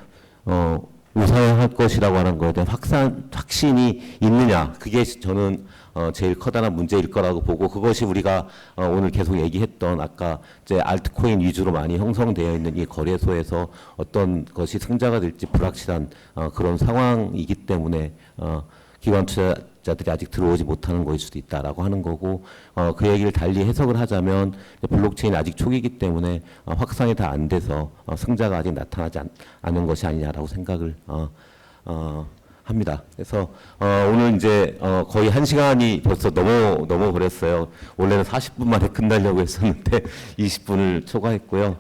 우상향할 것이라고 하는 것에 대한 확신이 있느냐. 그게 저는 제일 커다란 문제일 거라고 보고 그것이 우리가 오늘 계속 얘기했던 아까 이제 알트코인 위주로 많이 형성되어 있는 이 거래소에서 어떤 것이 승자가 될지 불확실한 그런 상황이기 때문에 기관 투자자들이 아직 들어오지 못하는 것일 수도 있다라고 하는 거고 그 얘기를 달리 해석을 하자면 블록체인이 아직 초기이기 때문에 확산이 다 안 돼서 승자가 아직 나타나지 않은 것이 아니냐라고 생각을 합니다. 그래서 오늘 이제 거의 1시간이 벌써 넘어 버렸어요. 원래는 40분 만에 끝나려고 했었는데 20분을 초과했고요.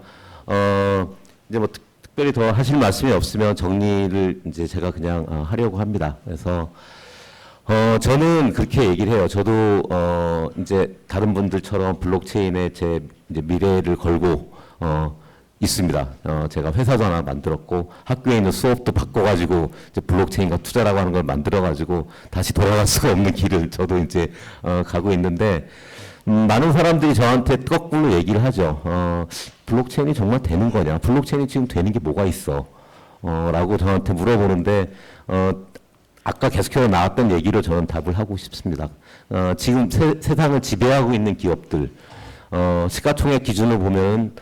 이제 뭐 특별히 더 하실 말씀이 없으면 정리를 이제 제가 그냥 하려고 합니다. 그래서 저는 그렇게 얘기를 해요. 저도 이제 다른 분들처럼 블록체인에 제 이제 미래를 걸고 있습니다. 제가 회사도 하나 만들었고 학교에 있는 수업도 바꿔가지고 이제 블록체인과 투자라고 하는 걸 만들어가지고 다시 돌아갈 수가 없는 길을 저도 이제 가고 있는데 많은 사람들이 저한테 거꾸로 얘기를 하죠. 블록체인이 정말 되는 거냐? 블록체인이 지금 되는 게 뭐가 있어? 라고 저한테 물어보는데 아까 계속해서 나왔던 얘기로 저는 답을 하고 싶습니다. 지금 세상을 지배하고 있는 기업들 시가총액 기준으로 보면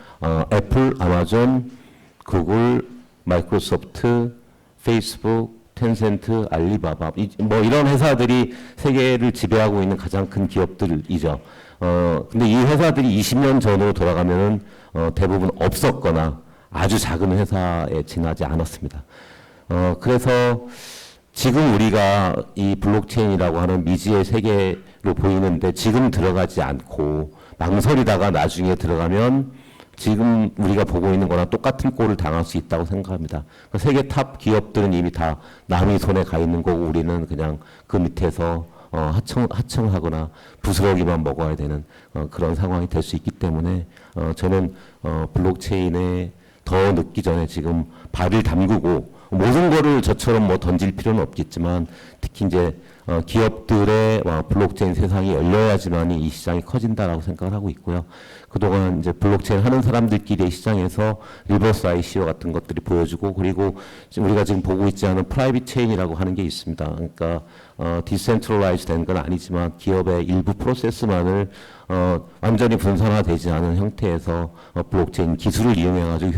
애플, 아마존, 구글, 마이크로소프트, 페이스북, 텐센트, 알리바바 뭐 이런 회사들이 세계를 지배하고 있는 가장 큰 기업들이죠. 근데 이 회사들이 20년 전으로 돌아가면은 대부분 없었거나 아주 작은 회사에 지나지 않았습니다. 그래서 지금 우리가 이 블록체인이라고 하는 미지의 세계로 보이는데 지금 들어가지 않고 망설이다가 나중에 들어가면 지금 우리가 보고 있는 거랑 똑같은 꼴을 당할 수 있다고 생각합니다. 세계 탑 기업들은 이미 다 남의 손에 가 있는 거고 우리는 그냥 그 밑에서 하청하거나 부스러기만 먹어야 되는 그런 상황이 될 수 있기 때문에 저는 블록체인에 더 늦기 전에 지금 발을 담그고 모든 거를 저처럼 뭐 던질 필요는 없겠지만 특히 이제 기업들의 블록체인 세상이 열려야지만이 이 시장이 커진다라고 생각을 하고 있고요. 그동안 이제 블록체인 하는 사람들끼리의 시장에서 리버스 ICO 같은 것들이 보여주고 그리고 우리가 지금 보고 있지 않은 프라이빗 체인이라고 하는 게 있습니다. 그러니까 디센트럴라이즈 된 건 아니지만 기업의 일부 프로세스만을 완전히 분산화되지 않은 형태에서 블록체인 기술을 이용해가지고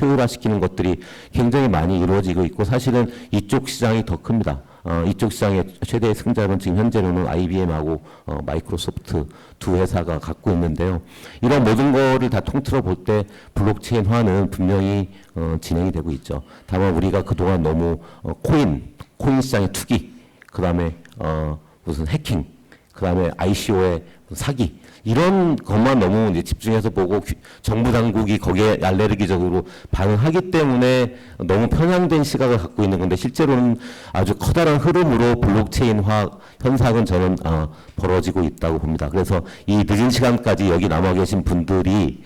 효율화시키는 것들이 굉장히 많이 이루어지고 있고 사실은 이쪽 시장이 더 큽니다. 이쪽 시장의 최대의 승자는 지금 현재로는 IBM하고 마이크로소프트 두 회사가 갖고 있는데요. 이런 모든 거를 다 통틀어 볼 때 블록체인화는 분명히 진행이 되고 있죠. 다만 우리가 그동안 너무 코인 시장의 투기, 그 다음에 무슨 해킹, 그 다음에 ICO의 사기, 이런 것만 너무 이제 집중해서 보고 정부 당국이 거기에 알레르기적으로 반응하기 때문에 너무 편향된 시각을 갖고 있는 건데, 실제로는 아주 커다란 흐름으로 블록체인화 현상은 저는 벌어지고 있다고 봅니다. 그래서 이 늦은 시간까지 여기 남아 계신 분들이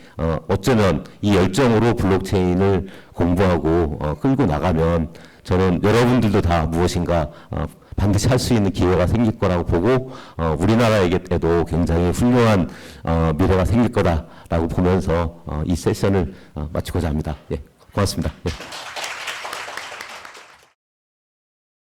어쩌면 이 열정으로 블록체인을 공부하고 끌고 나가면 저는 여러분들도 다 무엇인가 반드시 할 수 있는 기회가 생길 거라고 보고 우리나라에게도 굉장히 훌륭한 미래가 생길 거다라고 보면서 이 세션을 마치고자 합니다. 예, 고맙습니다. 예.